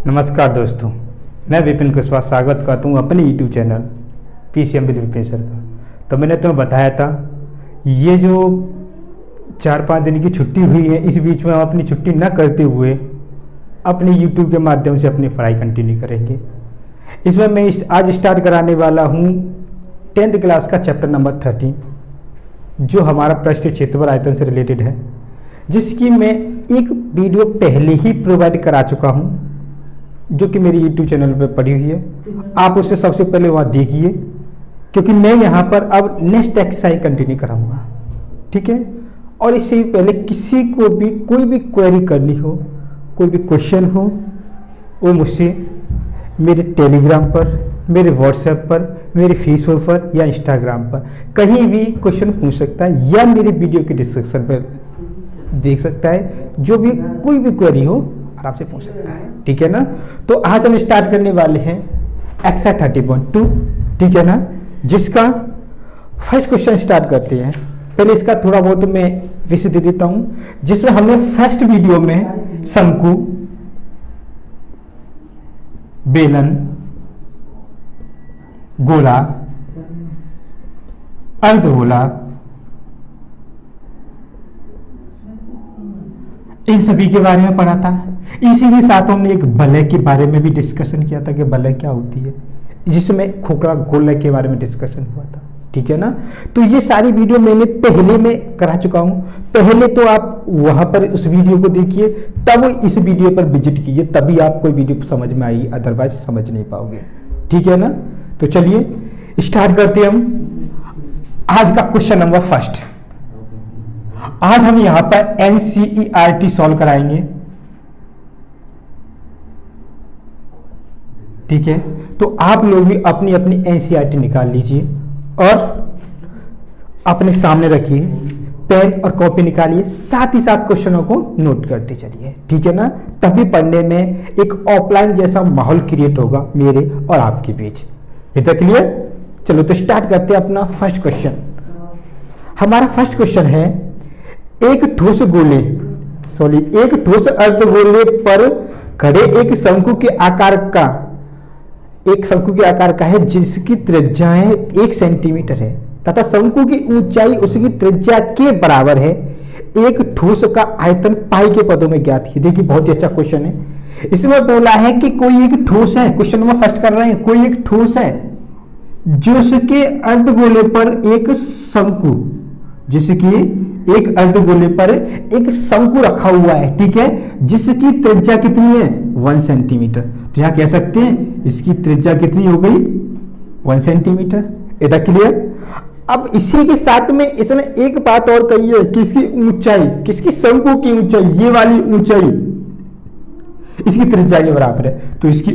नमस्कार दोस्तों, मैं विपिन कुशवाहा स्वागत करता हूँ अपने YouTube channel PCM with Vipin sir का। तो मैंने तुम्हें बताया था ये जो 4-5 दिन की छुट्टी हुई है, इस बीच में हम अपनी छुट्टी न करते हुए अपने यूट्यूब के माध्यम से अपनी पढ़ाई कंटिन्यू करेंगे। इसमें मैं आज स्टार्ट कराने वाला हूँ 10th क्लास का चैप्टर नंबर 13 जो हमारा पृष्ठ क्षेत्रफल आयतन से रिलेटेड है, जिसकी मैं एक वीडियो पहले ही प्रोवाइड करा चुका हूँ जो कि मेरे YouTube चैनल पर पड़ी हुई है। आप उससे सबसे पहले वहाँ देखिए, क्योंकि मैं यहाँ पर अब नेक्स्ट एक्सरसाइज कंटिन्यू कराऊंगा, ठीक है। और इससे पहले किसी को भी कोई भी क्वेरी करनी हो, कोई भी क्वेश्चन हो, वो मुझसे मेरे टेलीग्राम पर, मेरे व्हाट्सएप पर, मेरे फेसबुक पर या इंस्टाग्राम पर कहीं भी क्वेश्चन पूछ सकता है, या मेरे वीडियो के डिस्क्रिप्शन पर देख सकता है। जो भी कोई भी क्वेरी हो आराम से पूछ सकता है, ठीक है ना। तो आज हम स्टार्ट करने वाले हैं एक्सरसाइज 30.2, ठीक है ना, जिसका फर्स्ट क्वेश्चन स्टार्ट करते हैं। पहले इसका थोड़ा बहुत मैं विषय दे देता हूं, जिसमें हमने फर्स्ट वीडियो में शंकु, बेलन, गोला, अर्धगोला, इन सभी के बारे में पढ़ा था। इसी के साथ हमने एक वलय के बारे में भी डिस्कशन किया था कि वलय क्या होती है, जिसमें खोखला गोलक के बारे में डिस्कशन हुआ था, ठीक है ना। तो ये सारी वीडियो मैंने पहले में करा चुका हूं। पहले तो आप वहां पर उस वीडियो को देखिए, तब इस वीडियो पर विजिट कीजिए, तभी आपको वीडियो समझ में आएगी, अदरवाइज समझ नहीं पाओगे, ठीक है ना। तो चलिए स्टार्ट करते हैं हम आज का क्वेश्चन नंबर फर्स्ट। आज हम यहां पर NCERT सॉल्व कराएंगे, ठीक है। तो आप लोग भी अपनी अपनी NCERT निकाल लीजिए और अपने सामने रखिए, पेन और कॉपी निकालिए, साथ ही साथ क्वेश्चनों को नोट करते चलिए, ठीक है ना। तभी पढ़ने में एक ऑफलाइन जैसा माहौल क्रिएट होगा मेरे और आपके बीच। इतना क्लियर? चलो तो स्टार्ट करते हैं अपना फर्स्ट क्वेश्चन। हमारा फर्स्ट क्वेश्चन है एक ठोस अर्धगोले पर खड़े एक शंकु के आकार का है, जिसकी त्रिज्या 1 सेंटीमीटर है तथा शंकु की ऊंचाई उसकी त्रिज्या के बराबर है। एक ठोस का आयतन पाई के पदों में ज्ञात कीजिए। देखिए बहुत ही अच्छा क्वेश्चन है। इसमें बोला है कि कोई एक ठोस है, क्वेश्चन नंबर फर्स्ट कर रहे हैं, कोई एक ठोस है जिसके अर्धगोले पर एक शंकु, जिसकी एक अर्धगोले पर एक शंकु रखा हुआ है, ठीक है, जिसकी त्रिज्या कितनी है 1 सेंटीमीटर। तो यहां कह सकते हैं इसकी त्रिज्या कितनी हो गई 1 सेंटीमीटर। इतना क्लियर? अब इसी के साथ में इसने एक बात और कही है कि इसकी ऊंचाई, किसकी शंकु की ऊंचाई, ये वाली ऊंचाई इसकी त्रिज्या के बराबर है, तो इसकी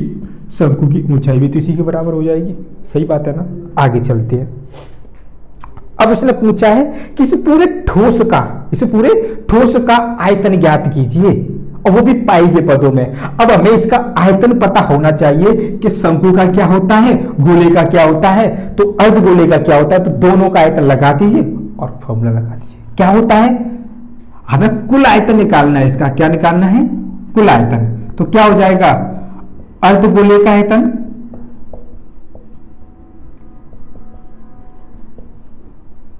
शंकु की ऊंचाई भी तो इसी के बराबर हो जाएगी। सही बात है ना। आगे चलते हैं। अब इसने पूछा है कि इस पूरे ठोस का आयतन ज्ञात कीजिए, और वो भी पाई के पदों में। अब हमें इसका आयतन पता होना चाहिए कि शंकु का क्या होता है, गोले का क्या होता है, तो अर्धगोले का क्या होता है। तो दोनों का आयतन लगा दीजिए और फॉर्मूला लगा दीजिए। क्या होता है, हमें कुल आयतन निकालना है। इसका क्या निकालना है, कुल आयतन। तो क्या हो जाएगा, अर्धगोले का आयतन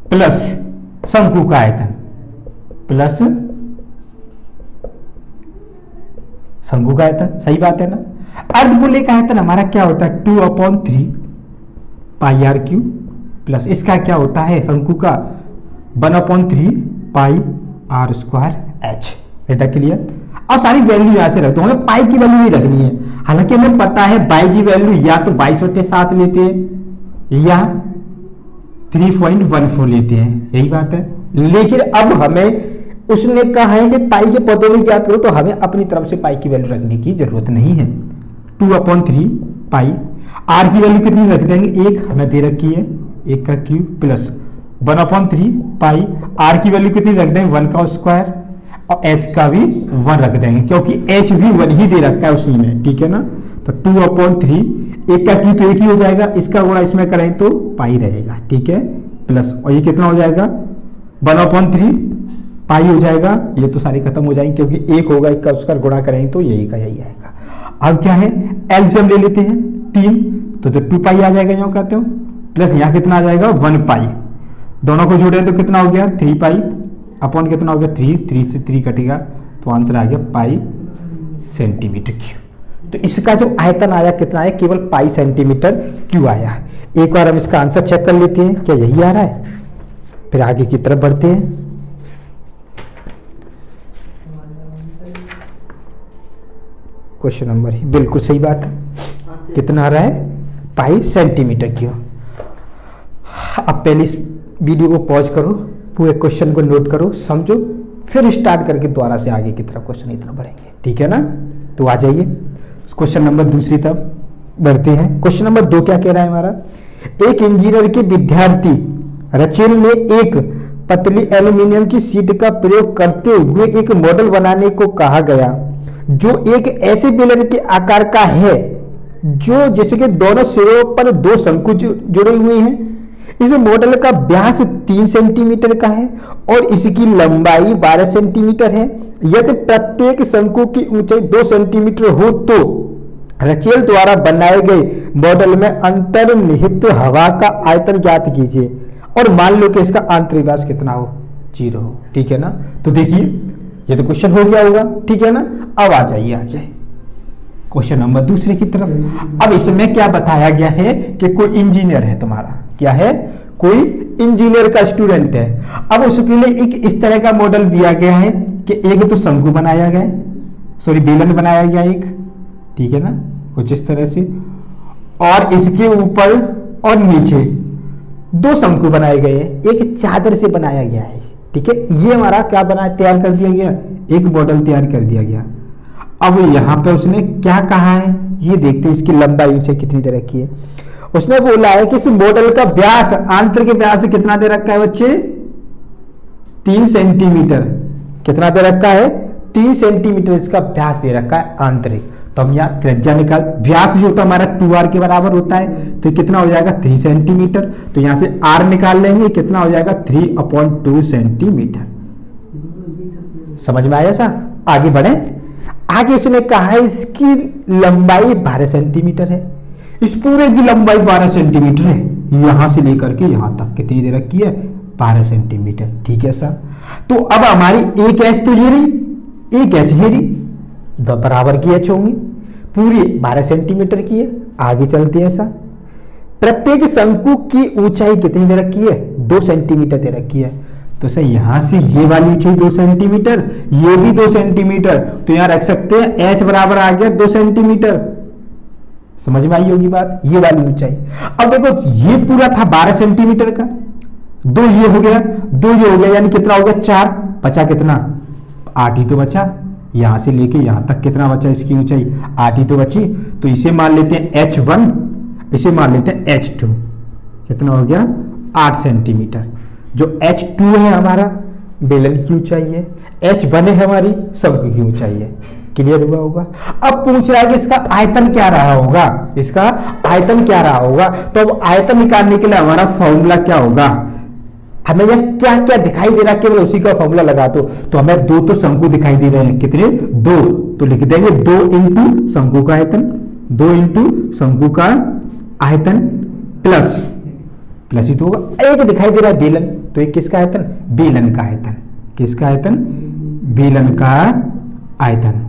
प्लस शंकु का आयतन प्लस शंकु का आयतन। सही बात है ना। अर्धगोले का आयतन हमारा क्या होता है 2/3 पाई आर क्यू, प्लस इसका क्या होता है शंकु का 1/3 पाई आर स्क्वायर एच। इतना क्लियर? और सारी वैल्यू यहां से रख दो, हमें पाई की वैल्यू नहीं रखनी है। हालांकि हमें पता है पाई की वैल्यू या तो 22/7 लेते हैं या 3.14 लेते हैं, यही बात है। लेकिन अब हमें उसने कहा है कि पाई के पदों में ज्ञात करो, तो हमें अपनी तरफ से पाई की वैल्यू रखने की जरूरत नहीं है। 2/3 पाई, आर की वैल्यू कितनी रख देंगे, 1 हमें दे रखी है, 1 का क्यूब, प्लस 1/3 पाई, आर की वैल्यू कितनी रख देंगे 1 का स्क्वायर, और एच का भी 1 रख देंगे, क्योंकि एच भी 1 ही दे रखा है उसी में, ठीक है ना। तो 2/3, 1 का क्यूब तो 1 ही हो जाएगा, इसका गुणा इसमें करें तो पाई रहेगा, ठीक है, प्लस, और ये कितना हो जाएगा 1/3 पाई हो जाएगा। ये तो सारी खत्म हो जाएंगे, क्योंकि 1 होगा, 1 का उसका गुणा करेंगे तो यही का यही आएगा। अब क्या है, एलसीएम ले लेते हैं 3, तो 2 पाई आ जाएगा, यहाँ कहते हो, प्लस यहाँ कितना आ जाएगा 1 पाई, दोनों को जोड़े तो कितना हो गया 3 पाई अपॉन कितना हो गया 3 से 3 कटेगा, तो आंसर आ गया पाई सेंटीमीटर क्यूब। तो इसका जो आयतन आया कितना आया, केवल पाई सेंटीमीटर क्यूब आया। एक बार हम इसका आंसर चेक कर लेते हैं, क्या यही आ रहा है, फिर आगे की तरफ बढ़ते हैं। क्वेश्चन नंबर ही बिल्कुल सही बात है, कितना आ रहा है, पाई सेंटीमीटर क्यूब। अब पहले इस वीडियो को पॉज करो, पूरे क्वेश्चन को नोट करो, समझो, फिर स्टार्ट करके दोबारा से आगे की तरफ क्वेश्चन इतना बढ़ेंगे, ठीक है ना। तो आ जाइए क्वेश्चन नंबर दूसरी तरफ बढ़ते हैं। क्वेश्चन नंबर 2 क्या कह रहा है हमारा, एक इंजीनियर के विद्यार्थी रचेल ने एक पतली एल्यूमिनियम की शीट का प्रयोग करते हुए एक मॉडल बनाने को कहा गया जो एक ऐसे बेलन के आकार का है जो जिसके दोनों सिरों पर 2 शंकु जुड़े हुए हैं। इस मॉडल का व्यास 3 सेंटीमीटर का है और इसकी लंबाई 12 सेंटीमीटर है। यदि प्रत्येक शंकु की ऊंचाई 2 सेंटीमीटर हो तो रचेल द्वारा बनाए गए मॉडल में अंतर्निहित हवा का आयतन ज्ञात कीजिए और मान लो कि इसका आंतरिक व्यास कितना हो, 0 हो, ठीक है ना। तो देखिए ये तो क्वेश्चन हो गया होगा, ठीक है ना। अब आ जाइए आगे क्वेश्चन नंबर दूसरे की तरफ। अब इसमें क्या बताया गया है कि कोई इंजीनियर है तुम्हारा, क्या है, कोई इंजीनियर का स्टूडेंट है। अब उसके लिए एक इस तरह का मॉडल दिया गया है कि एक तो शंकु बनाया गया, सॉरी बेलन बनाया गया एक, ठीक है ना, कुछ इस तरह से, और इसके ऊपर और नीचे 2 शंकु बनाए गए हैं, एक चादर से बनाया गया है, ठीक है। ये हमारा क्या बना तैयार कर दिया गया, एक मॉडल तैयार कर दिया गया। अब यहाँ पे उसने क्या कहा है ये देखते हैं, इसकी लंबाई ऊंचाई कितनी दे रखी है। उसने बोला है कि इस मॉडल का व्यास, आंतरिक व्यास कितना दे रखा है बच्चे, 3 सेंटीमीटर, कितना दे रखा है, 3 सेंटीमीटर इसका व्यास दे रखा है आंतरिक। तो हम यहाँ त्रिज्या निकाल, व्यास जो होता है हमारा 2r के बराबर होता है, तो कितना हो जाएगा 3 सेंटीमीटर। तो यहाँ से r निकाल लेंगे, कितना हो जाएगा 3/2 सेंटीमीटर। समझ में आया सा, आगे बढ़े। आगे उसने कहा है इसकी लंबाई 12 सेंटीमीटर है, इस पूरे की लंबाई 12 सेंटीमीटर है, यहां से लेकर के यहां तक कितनी दे रखी है, 12 सेंटीमीटर, ठीक है सर। तो अब हमारी एक एच तो ये रही, एक एच ये रही, दो बराबर की एच होंगी, पूरी 12 सेंटीमीटर की है। आगे चलते हैं सर, प्रत्येक शंकु की ऊंचाई कितनी दे रखी है, 2 सेंटीमीटर दे रखी है। तो सर यहां से ये वाली ऊंचाई 2 सेंटीमीटर, ये भी 2 सेंटीमीटर, तो यहां रख सकते हैं h बराबर आ गया 2 सेंटीमीटर। समझ में आई होगी बात, ये वाली ऊंचाई। अब देखो ये पूरा था 12 सेंटीमीटर का, 2 ये हो गया, 2 ये हो गया, यानी कितना हो गया 4, बचा कितना 8 ही तो बचा। यहां से लेके यहां तक कितना बचा, इसकी ऊंचाई 8 ही तो बची। तो इसे मान लेते हैं h1, इसे मान लेते हैं h2, कितना हो गया 8 सेंटीमीटर। जो h2 है हमारा बेलन की ऊंचाई है, h1 है हमारी शंकु की ऊंचाई है। क्लियर हुआ होगा। अब पूछ रहा है कि इसका आयतन क्या रहा होगा, इसका आयतन क्या रहा होगा। तो अब आयतन निकालने के लिए हमारा फॉर्मूला क्या होगा, हमें यह क्या क्या दिखाई दे रहा है, केवल उसी का फॉर्मूला लगा दो। तो हमें 2 तो शंकु दिखाई दे रहे हैं, कितने 2, तो लिख देंगे 2 इंटू शंकु का आयतन, 2 इंटू शंकु का आयतन प्लस ही तो होगा, एक दिखाई दे रहा है बेलन, तो एक किसका आयतन, बेलन का आयतन, किसका आयतन, बेलन का आयतन।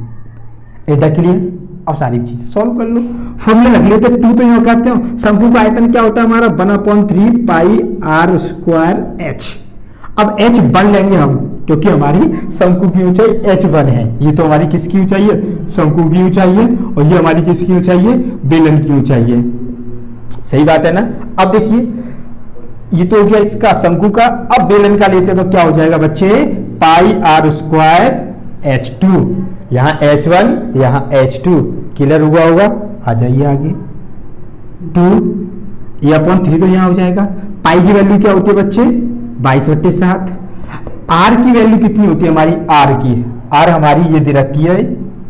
इतना क्लियर। अब सारी चीज सॉल्व कर लो, फॉर्मूला रख लेते 2 तो यहाँ कहते हो, शंकु का आयतन क्या होता है हमारा 1/3 पाई r स्क्वायर h। अब h1 लेंगे हम, क्योंकि हमारी शंकु की ऊंचाई h1 है, ये तो हमारी किसकी ऊंचाई है, शंकु की ऊंचाई है, और ये हमारी किसकी ऊंचाई है, बेलन की ऊंचाई है। सही बात है ना। अब देखिए ये तो हो गया इसका शंकु का, अब बेलन का लेते तो क्या हो जाएगा बच्चे, पाई r स्क्वायर h2, यहाँ h1 यहाँ h2। क्लियर हुआ होगा। आ जाइए आगे, 2 ये अपॉन 3 तो यहाँ हो जाएगा। पाई की वैल्यू क्या होती है बच्चे, 22/7। आर की वैल्यू कितनी होती है हमारी, आर की, आर हमारी ये दे रखी है,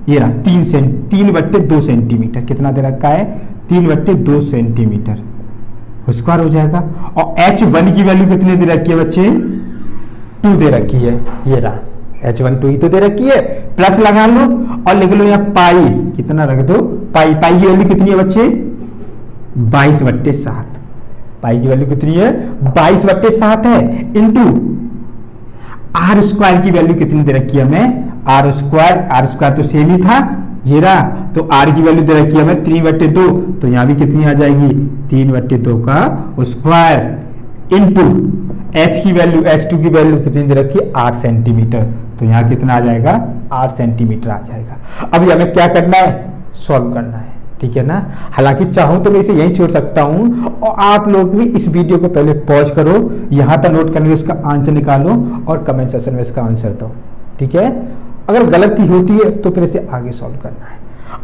ये रहा 3/2 सेंटीमीटर, कितना दे रखा है 3/2 सेंटीमीटर स्क्वायर हो जाएगा। और h1 की वैल्यू कितनी दे रखी है बच्चे, 2 दे रखी है, ये रहा h1 2 ही तो दे रखी है, प्लस लगा लो और लिख लो यहाँ पाई कितना रख दो, पाई। पाई की वैल्यू कितनी है बच्चे, 22/7। पाई की वैल्यू कितनी है, 22/7 है, इंटू आर स्क्वायर की वैल्यू कितनी दे रखी है हमें, आर स्क्वायर तो सेम ही था, ये रहा, तो आर की वैल्यू दे रखी है हमें 3/2, तो यहां भी कितनी आ जाएगी, 3/2 का स्क्वायर इंटू एच की वैल्यू, H2 की वैल्यू कितनी दे रखी है, 8 सेंटीमीटर, तो यहां कितना आ जाएगा, 8 सेंटीमीटर आ जाएगा। अब हमें क्या करना है, सॉल्व करना है, ठीक है ना। हालांकि चाहूं तो मैं इसे यहीं छोड़ सकता हूं, और आप लोग भी इस वीडियो को पहले पॉज करो, यहां तक नोट करके इसका आंसर निकालो और कमेंट सेक्शन में इसका आंसर दो, ठीक है। अगर गलती होती है तो फिर इसे आगे सॉल्व करना है।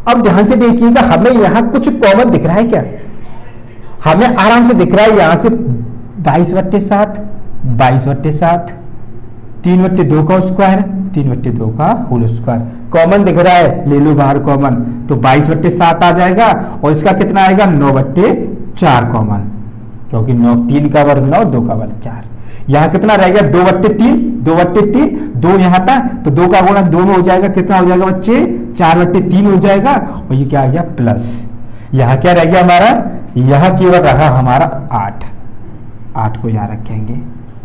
अब ध्यान से देखिएगा, हमें यहां कुछ कॉमन दिख रहा है क्या, हमें आराम से दिख रहा है यहां से 22/7, 22/7, 3/2 का स्क्वायर, 3/2 का होल स्क्वायर, कॉमन दिख रहा है, ले लो बाहर कॉमन, तो 22/7 आ जाएगा, और इसका कितना आएगा, 9/4 कॉमन, क्योंकि 9 3 का वर्ग 9, 2 का वर्ग 4। यहां कितना रहेगा, 2/3, 2/3, 2 यहां था, तो 2 का गुणा 2 में हो जाएगा, कितना हो जाएगा बच्चे, 4/3 हो जाएगा, और ये क्या आ गया, प्लस। यहां क्या रह गया हमारा, यहां केवल रहा हमारा 8 को यहां रखेंगे,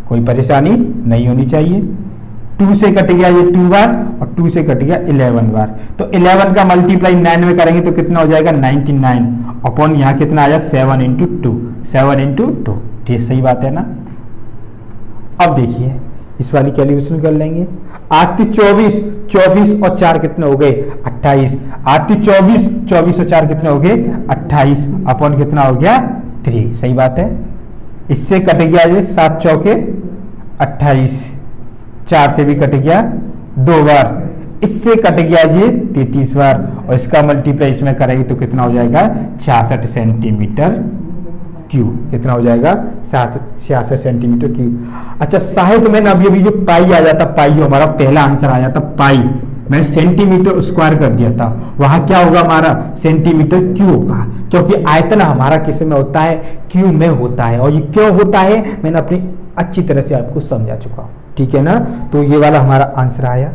कोई परेशानी नहीं होनी चाहिए। 2 से कट गया ये 2 बार, और 2 से कट गया 11 बार, तो 11 का मल्टीप्लाई 9 में करेंगे तो कितना हो जाएगा, 99 अपॉन यहाँ कितना आया, 7 × 2, 7 × 2, ठीक, सही बात है ना। अब देखिए इस वाली कैलकुलेशन कर लेंगे, 8 × 24, 24 और 4 कितने हो गए, 28, 8 × 24, 24 और 4 कितने हो गए, 28 अपॉन कितना हो गया, 3, सही बात है। इससे कट गया ये 7 चौके 28, 4 से भी कट गया 2 बार, इससे कट गया ये 33 बार, और इसका मल्टीप्लाई इसमें करेंगे तो कितना हो जाएगा, 66 सेंटीमीटर क्यूब, कितना हो जाएगा, 66 सेंटीमीटर क्यूब। अच्छा, शायद मैंने अभी जो पाई आ जाता, पाई जो हमारा पहला आंसर आ जाता, पाई मैंने सेंटीमीटर स्क्वायर कर दिया था, वहां क्या होगा हमारा, सेंटीमीटर क्यूब होगा, क्योंकि आयतन हमारा किस में होता है, क्यूब में होता है, और ये क्यों होता है मैंने अपनी अच्छी तरह से आपको समझा चुका हूं, ठीक है ना। तो ये वाला हमारा आंसर आया।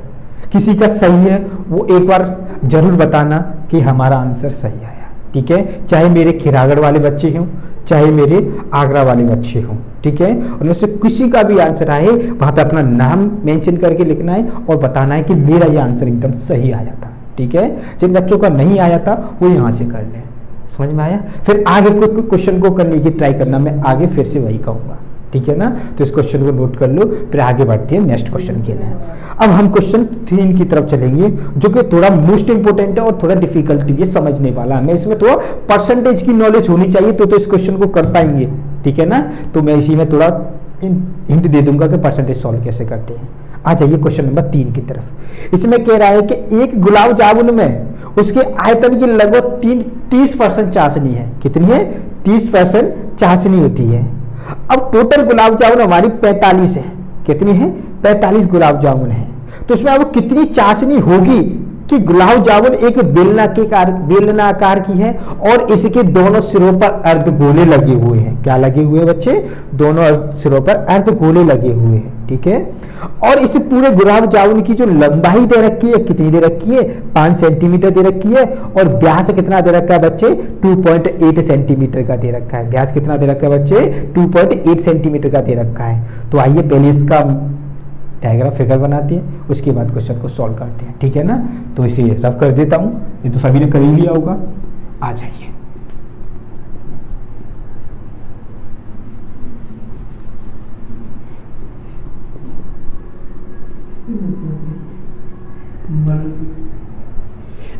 किसी का सही है वो एक बार जरूर बताना कि हमारा आंसर सही आया, ठीक है, चाहे मेरे खिरागढ़ वाले बच्चे हों, चाहे मेरे आगरा वाले बच्चे हों, ठीक है। उनमें से किसी का भी आंसर आए वहां पे अपना नाम मेंशन करके लिखना है और बताना है कि मेरा ये आंसर एकदम सही आया था, ठीक है। जिन बच्चों का नहीं आया था वो यहाँ से कर लें, समझ में आया। फिर आगे कोई क्वेश्चन को करने की ट्राई करना, मैं आगे फिर से वही कहूँगा, ठीक है ना। तो इस क्वेश्चन को नोट कर लो, फिर आगे बढ़ते हैं नेक्स्ट क्वेश्चन के लिए। अब हम क्वेश्चन 3 की तरफ चलेंगे, जो कि थोड़ा मोस्ट इंपोर्टेंट है और थोड़ा डिफिकल्टी है समझने वाला। हमें इसमें थोड़ा परसेंटेज की नॉलेज होनी चाहिए तो इस क्वेश्चन को कर पाएंगे, ठीक है ना। तो मैं इसी में थोड़ा हिंट दे दूंगा कि परसेंटेज सॉल्व कैसे करते हैं। आ जाइए क्वेश्चन नंबर 3 की तरफ। इसमें कह रहा है कि एक गुलाब जामुन में उसके आयतन की लगभग 30% चाशनी है। कितनी है? 30% चाशनी होती है। अब टोटल गुलाब जामुन हमारी 45 है। कितनी है? 45 गुलाब जामुन है। तो इसमें अब कितनी चाशनी होगी कि गुलाब जामुन एक बेलनाकार की है और इसके दोनों सिरों पर अर्धगोले लगे हुए हैं। क्या लगे हुए हैं बच्चे? दोनों सिरों पर अर्धगोले लगे हुए हैं, ठीक है। और इस पूरे गुलाब जामुन की जो लंबाई दे रखी है, कितनी दे रखी है? 5 सेंटीमीटर दे रखी है। और व्यास कितना दे रखा है बच्चे? 2.8 सेंटीमीटर का दे रखा है। व्यास कितना दे रखा है बच्चे? 2.8 सेंटीमीटर का दे रखा है। तो आइए पहले इसका डायग्राम फिगर बनाते हैं, उसके बाद क्वेश्चन को सॉल्व करते हैं, ठीक है ना। तो इसे रफ कर देता हूं, ये तो सभी ने कर ही लिया होगा। आ जाइए,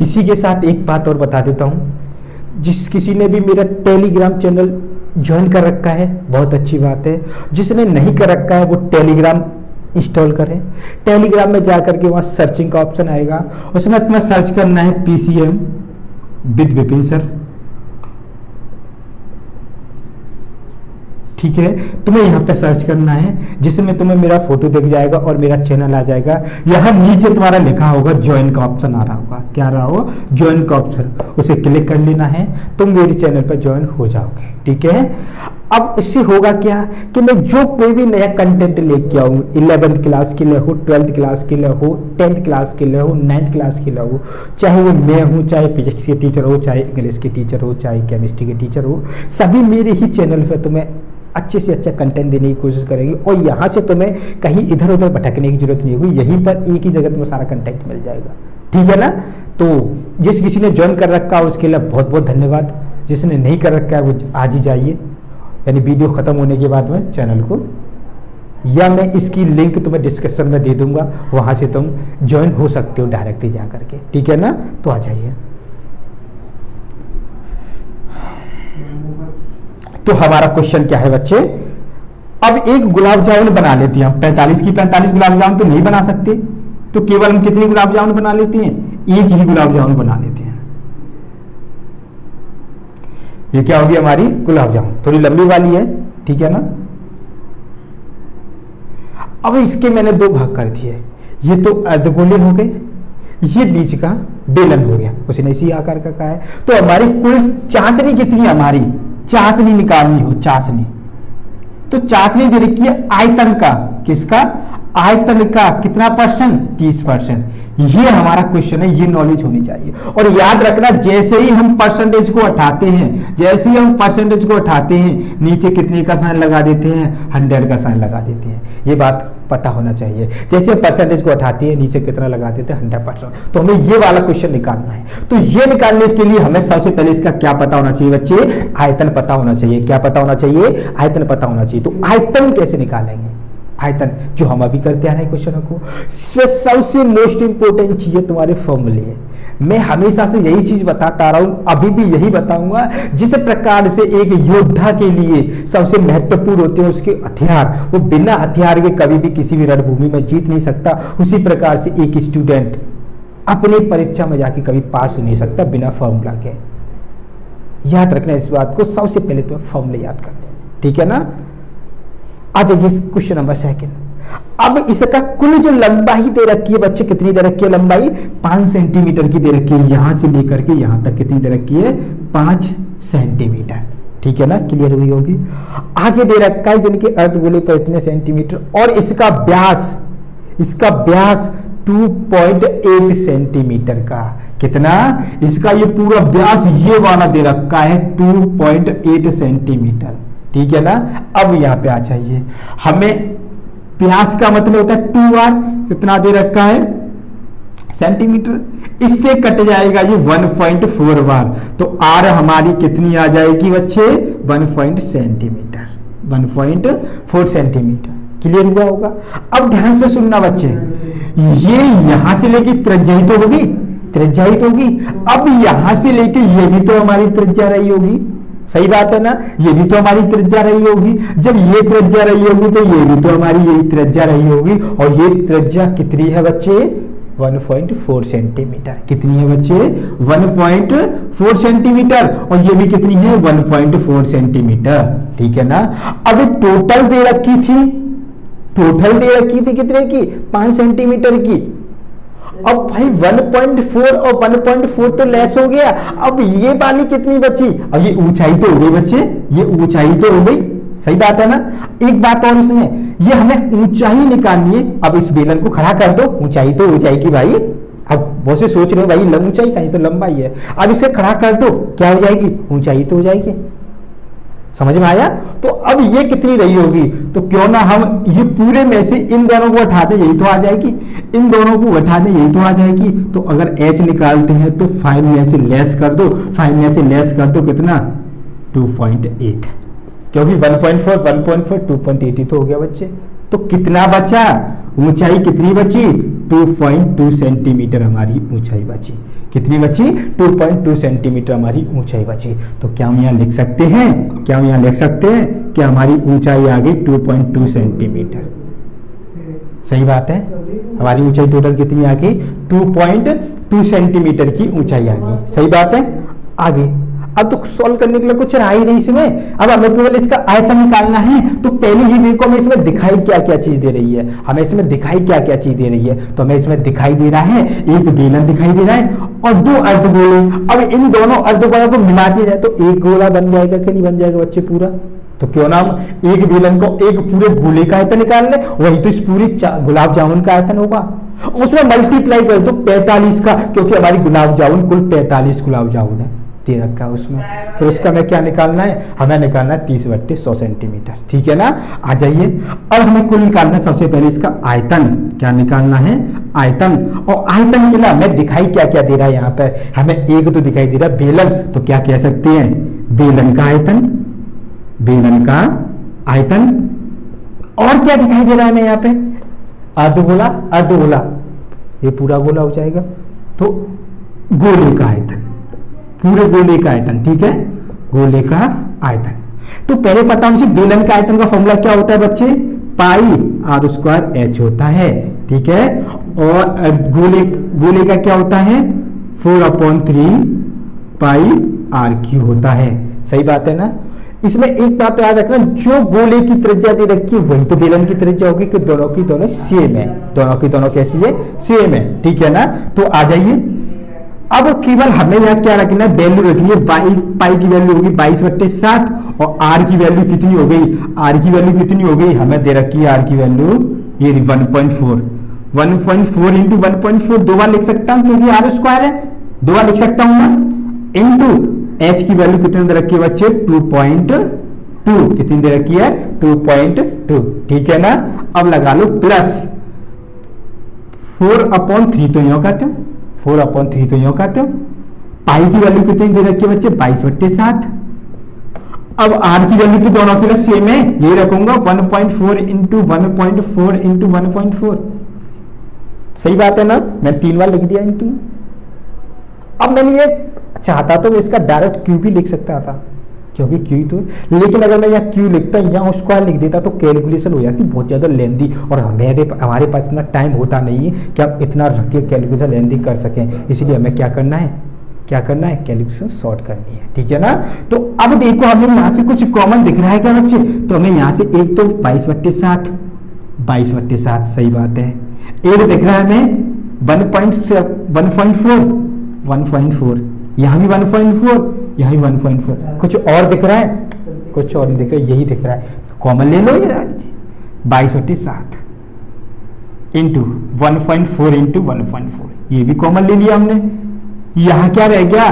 इसी के साथ एक बात और बता देता हूं, जिस किसी ने भी मेरा टेलीग्राम चैनल ज्वाइन कर रखा है बहुत अच्छी बात है। जिसने नहीं कर रखा है वो टेलीग्राम इंस्टॉल करें। टेलीग्राम में जाकर के वहाँ सर्चिंग का ऑप्शन आएगा, उसमें तुम्हें सर्च करना है PCM विद विपिन सर, ठीक है। तुम्हें यहाँ पे सर्च करना है, जिसमें तुम्हें मेरा फोटो दिख जाएगा और मेरा चैनल आ जाएगा। यहाँ नीचे तुम्हारा लिखा होगा ज्वाइन का ऑप्शन आ रहा होगा, क्या रहा हो, ज्वाइन का ऑप्शन, उसे क्लिक कर लेना है, तुम मेरे चैनल पर ज्वाइन हो जाओगे। ठीक है, अब इससे होगा क्या कि मैं जो कोई भी नया कंटेंट लेके आऊँ, 11th क्लास के लिए हो, 12th क्लास के लिए हो, 10th क्लास के लिए हो, 9th क्लास के लिए हो, चाहे वो मैं हूँ, चाहे फिजिक्स के टीचर हो, चाहे इंग्लिश के टीचर हो, चाहे केमिस्ट्री के टीचर हो, सभी मेरे ही चैनल पर तुम्हें अच्छे से अच्छा कंटेंट देने की कोशिश करेंगे और यहाँ से तुम्हें कहीं इधर उधर भटकने की जरूरत नहीं होगी, यहीं पर एक ही जगह तुम्हें सारा कंटेंट मिल जाएगा। ठीक है ना, तो जिस किसी ने ज्वाइन कर रखा है उसके लिए बहुत बहुत धन्यवाद, जिसने नहीं कर रखा है वो आज ही जाइए, यानी वीडियो खत्म होने के बाद में चैनल को, या मैं इसकी लिंक तुम्हें डिस्क्रिप्शन में दे दूंगा, वहां से तुम ज्वाइन हो सकते हो डायरेक्टली जा करके। ठीक है ना, तो आ जाइए। तो हमारा क्वेश्चन क्या है बच्चे, अब एक गुलाब जामुन बना लेते हैं हम, 45 की 45 गुलाब जामुन तो नहीं बना सकते, तो केवल हम कितनी गुलाब जामुन बना लेते हैं, एक ही गुलाब जामुन बना लेते हैं। ये क्या होगी हमारी गुलाब जामुन, थोड़ी लंबी वाली है। ठीक है ना, अब इसके मैंने दो भाग कर दिए, ये तो अर्धगोले हो गए, ये बीच का बेलन हो गया, उसने इसी आकार का कहा है। तो हमारी कुल चाशनी कितनी है, हमारी चाशनी निकालनी हो, चाशनी, तो चाशनी दे रखी है आयतन का, किसका, आयतन का कितना परसेंट, 30%। ये हमारा क्वेश्चन है, ये नॉलेज होनी चाहिए। और याद रखना, जैसे ही हम परसेंटेज को हटाते हैं, जैसे ही हम परसेंटेज को हटाते हैं, नीचे कितने का साइन लगा देते हैं, 100 का साइन लगा देते हैं। ये बात पता होना चाहिए, जैसे हम परसेंटेज को हटाते हैं नीचे कितना लगा देते हैं, 100%। तो हमें ये वाला क्वेश्चन निकालना है। तो ये निकालने के लिए हमें सबसे पहले इसका क्या पता होना चाहिए बच्चे, आयतन पता होना चाहिए। क्या पता होना चाहिए, आयतन पता होना चाहिए। तो आयतन कैसे निकालेंगे, आयतन जो हम अभी करते आ रहे हैं क्वेश्चन को, सबसे मोस्ट इंपोर्टेंट चीज है तुम्हारे फॉर्मूले। मैं हमेशा से यही चीज बताता रहा हूं, अभी भी यही बताऊंगा। जिस प्रकार से एक योद्धा के लिए सबसे महत्वपूर्ण होते हैं उसके हथियार, वो बिना हथियार के कभी भी किसी भी रणभूमि में जीत नहीं सकता, उसी प्रकार से एक स्टूडेंट अपनी परीक्षा में जाके कभी पास हो नहीं सकता बिना फॉर्मूला के। याद रखना इस बात को, सबसे पहले तुम्हें फॉर्मूले याद करने। ठीक है ना, आ जाइए क्वेश्चन नंबर 2। अब इसका कुल जो लंबाई दे रखी है बच्चे, कितनी दे रखी है लंबाई, 5 सेंटीमीटर की दे रखी है, यहां से लेकर के यहां तक कितनी दे रखी है, 5 सेंटीमीटर। ठीक है ना, क्लियर हुई होगी। आगे दे रखा है जिनके अर्धगोले पर इतने सेंटीमीटर, और इसका व्यास, इसका व्यास 2.8 सेंटीमीटर का, कितना, इसका ये पूरा व्यास ये वाला दे रखा है 2.8 सेंटीमीटर। ठीक है ना, अब यहां पे आ जाइए, हमें व्यास का मतलब होता है 2r, कितना दे रखा है सेंटीमीटर, इससे कट जाएगा ये 1.4 बार, तो r हमारी कितनी आ जाएगी बच्चे, 1 सेंटीमीटर, 1.4 सेंटीमीटर। क्लियर हुआ होगा। अब ध्यान से सुनना बच्चे, ये यहां से लेके त्रिज्या ही तो होगी, त्रिज्या ही तो होगी। अब यहां से लेके ये भी तो हमारी त्रिज्या रही होगी, सही बात है ना, ये भी तो हमारी त्रिज्या रही होगी। जब ये त्रिज्या रही होगी तो ये भी तो हमारी यही त्रिज्या रही होगी, और ये त्रिज्या कितनी है बच्चे, 1.4 सेंटीमीटर। कितनी है बच्चे, 1.4 सेंटीमीटर, और ये भी कितनी है, 1.4 सेंटीमीटर। ठीक है ना, अब टोटल दे रखी थी, टोटल दे रखी थी कितने की, 5 सेंटीमीटर की। अब भाई 1.4 और 1.4 तो लेस हो गया, अब ये वाली कितनी बची, अब ये ऊंचाई तो हो गई बच्चे, ये ऊंचाई तो हो गई, सही बात है ना। एक बात और इसमें, ये हमें ऊंचाई निकालनी है। अब इस बेलन को खड़ा कर दो, ऊंचाई तो हो जाएगी भाई। अब बहुत से सोच रहे हो भाई ऊंचाई कहीं तो लंबाई है, अब इसे खड़ा कर दो, क्या हो जाएगी, ऊंचाई तो हो जाएगी। समझ में आया। तो अब ये कितनी रही होगी, तो क्यों ना हम ये पूरे में से इन दोनों को हटा दें, यही तो आ जाएगी, इन दोनों को हटा दें, यही तो आ जाएगी। तो अगर h निकालते हैं तो 5 में से लेस कर दो, 5 में से लेस कर दो कितना, 2.8, क्योंकि 1.4 1.4 2.8 ही तो हो गया बच्चे। तो कितना बचा, ऊंचाई कितनी बची, 2.2 सेंटीमीटर हमारी ऊंचाई बची। कितनी बची, 2.2 सेंटीमीटर हमारी ऊंचाई बची। तो क्या हम यहाँ लिख सकते हैं, क्या हम यहाँ लिख सकते हैं कि हमारी ऊंचाई आ गई 2.2 सेंटीमीटर। सही बात है, हमारी ऊंचाई टोटल कितनी आ गई, 2.2 सेंटीमीटर की ऊंचाई आ गई। सही बात है। आगे अब तो सॉल्व करने के लिए कुछ रहा ही नहीं इसमें, अब हमें केवल इसका आयतन निकालना है। तो पहले ही देखो हमें इसमें दिखाई क्या क्या चीज दे रही है, हमें इसमें दिखाई क्या क्या चीज दे रही है। तो हमें इसमें दिखाई दे रहा है एक बेलन दिखाई दे रहा है, और 2 अर्धगोले। अब इन दोनों अर्धगोलों को मिला दिया जाए तो एक गोला बन जाएगा कि नहीं बन जाएगा बच्चे पूरा? तो क्यों ना हम एक बेलन को एक पूरे गोले का आयतन निकाल ले, वही तो इस पूरी गुलाब जामुन का आयतन होगा। उसमें मल्टीप्लाई कर दो 45 का, क्योंकि हमारी गुलाब जामुन कुल 45 गुलाब जामुन है दे रखा है उसमें। फिर उसका हमें क्या निकालना है? हमें निकालना है 30/100 सेंटीमीटर। ठीक है ना? आ जाइए, अब हमें कुल निकालना है सबसे पहले इसका आयतन। क्या निकालना है? आयतन। और आयतन के लिए हमें दिखाई क्या क्या दे रहा है यहाँ पर? हमें एक तो दिखाई दे रहा है बेलन, तो क्या कह सकते हैं? बेलन का आयतन, बेलन का आयतन। और क्या दिखाई दे रहा है हमें यहाँ पे? अर्धगोला, अर्धगोला, ये पूरा गोला हो जाएगा। तो गोले का आयतन, पूरे गोले का आयतन। ठीक है, गोले का आयतन। तो पहले पता मुझे बेलन का आयतन का फॉर्मूला क्या होता है बच्चे? पाई आर स्क्वायर एच होता है। ठीक है, और गोले का क्या होता है? 4/3 पाई आर क्यू होता है। सही बात है ना? इसमें एक बात तो याद रखना, जो गोले की त्रिज्या दे रखी है वही तो बेलन की त्रिज्या होगी, कि दोनों की दोनों सेम है। दोनों की दोनों कैसी है? सेम है। ठीक है ना? तो आ जाइए, अब केवल हमें यहाँ क्या रखना है? वैल्यू रखनी है 22, पाई की वैल्यू होगी 22/7, और आर की वैल्यू कितनी हो गई? आर की वैल्यू कितनी हो गई? हमें दे रखी है आर की वैल्यू ये 1.4। 1.4 इंटू 1.4 दो बार लिख सकता हूं, क्योंकि आर स्क्वायर है, दो बार लिख सकता हूं ना। इंटू एच की वैल्यू कितनी दे रखी है बच्चे? 2.2। कितनी दे रखी है? 2.2। ठीक है ना? अब लगा लो प्लस 4/3, तो यूं कहते हो 4/3, तो यूं कहते हो। पाई की वैल्यू कितनी दे रखी है बच्चे? 22/7। अब आर की वैल्यू तो दोनों के लिए सेम है, ये रखूंगा 1.4 इंटू 1.4 इंटू 1.4। सही बात है ना? मैं 3 बार लिख दिया इंटू। अब मैंने ये चाहता तो इसका डायरेक्ट क्यू भी लिख सकता था, क्योंकि क्यू तो, लेकिन अगर मैं यहाँ क्यू लिखता, यहाँ स्क्वायर लिख देता तो कैलकुलेशन हो जाती बहुत ज़्यादा लेंदी, और हमारे पास इतना टाइम होता नहीं है कि हम इतना रख के कैलकुलेशन लेंदी कर सकें। इसलिए हमें क्या करना है? क्या करना है? कैलकुलेशन शॉर्ट करनी है। ठीक है ना? तो अब देखो हमें यहाँ से कुछ कॉमन दिख रहा है क्या बच्चे? तो हमें यहाँ से एक तो 22/7, 22/7 सही बात है। एक दिख रहा है हमें 1.4, यहाँ भी 1.4, यहाँ भी 1.4। कुछ और दिख रहा है? कुछ और नहीं दिख रहा है, यही दिख रहा है। कॉमन ले लो ये 22/7 इंटू 1.4 इंटू 1.4, ये भी कॉमन ले लिया हमने। यहाँ क्या रह गया?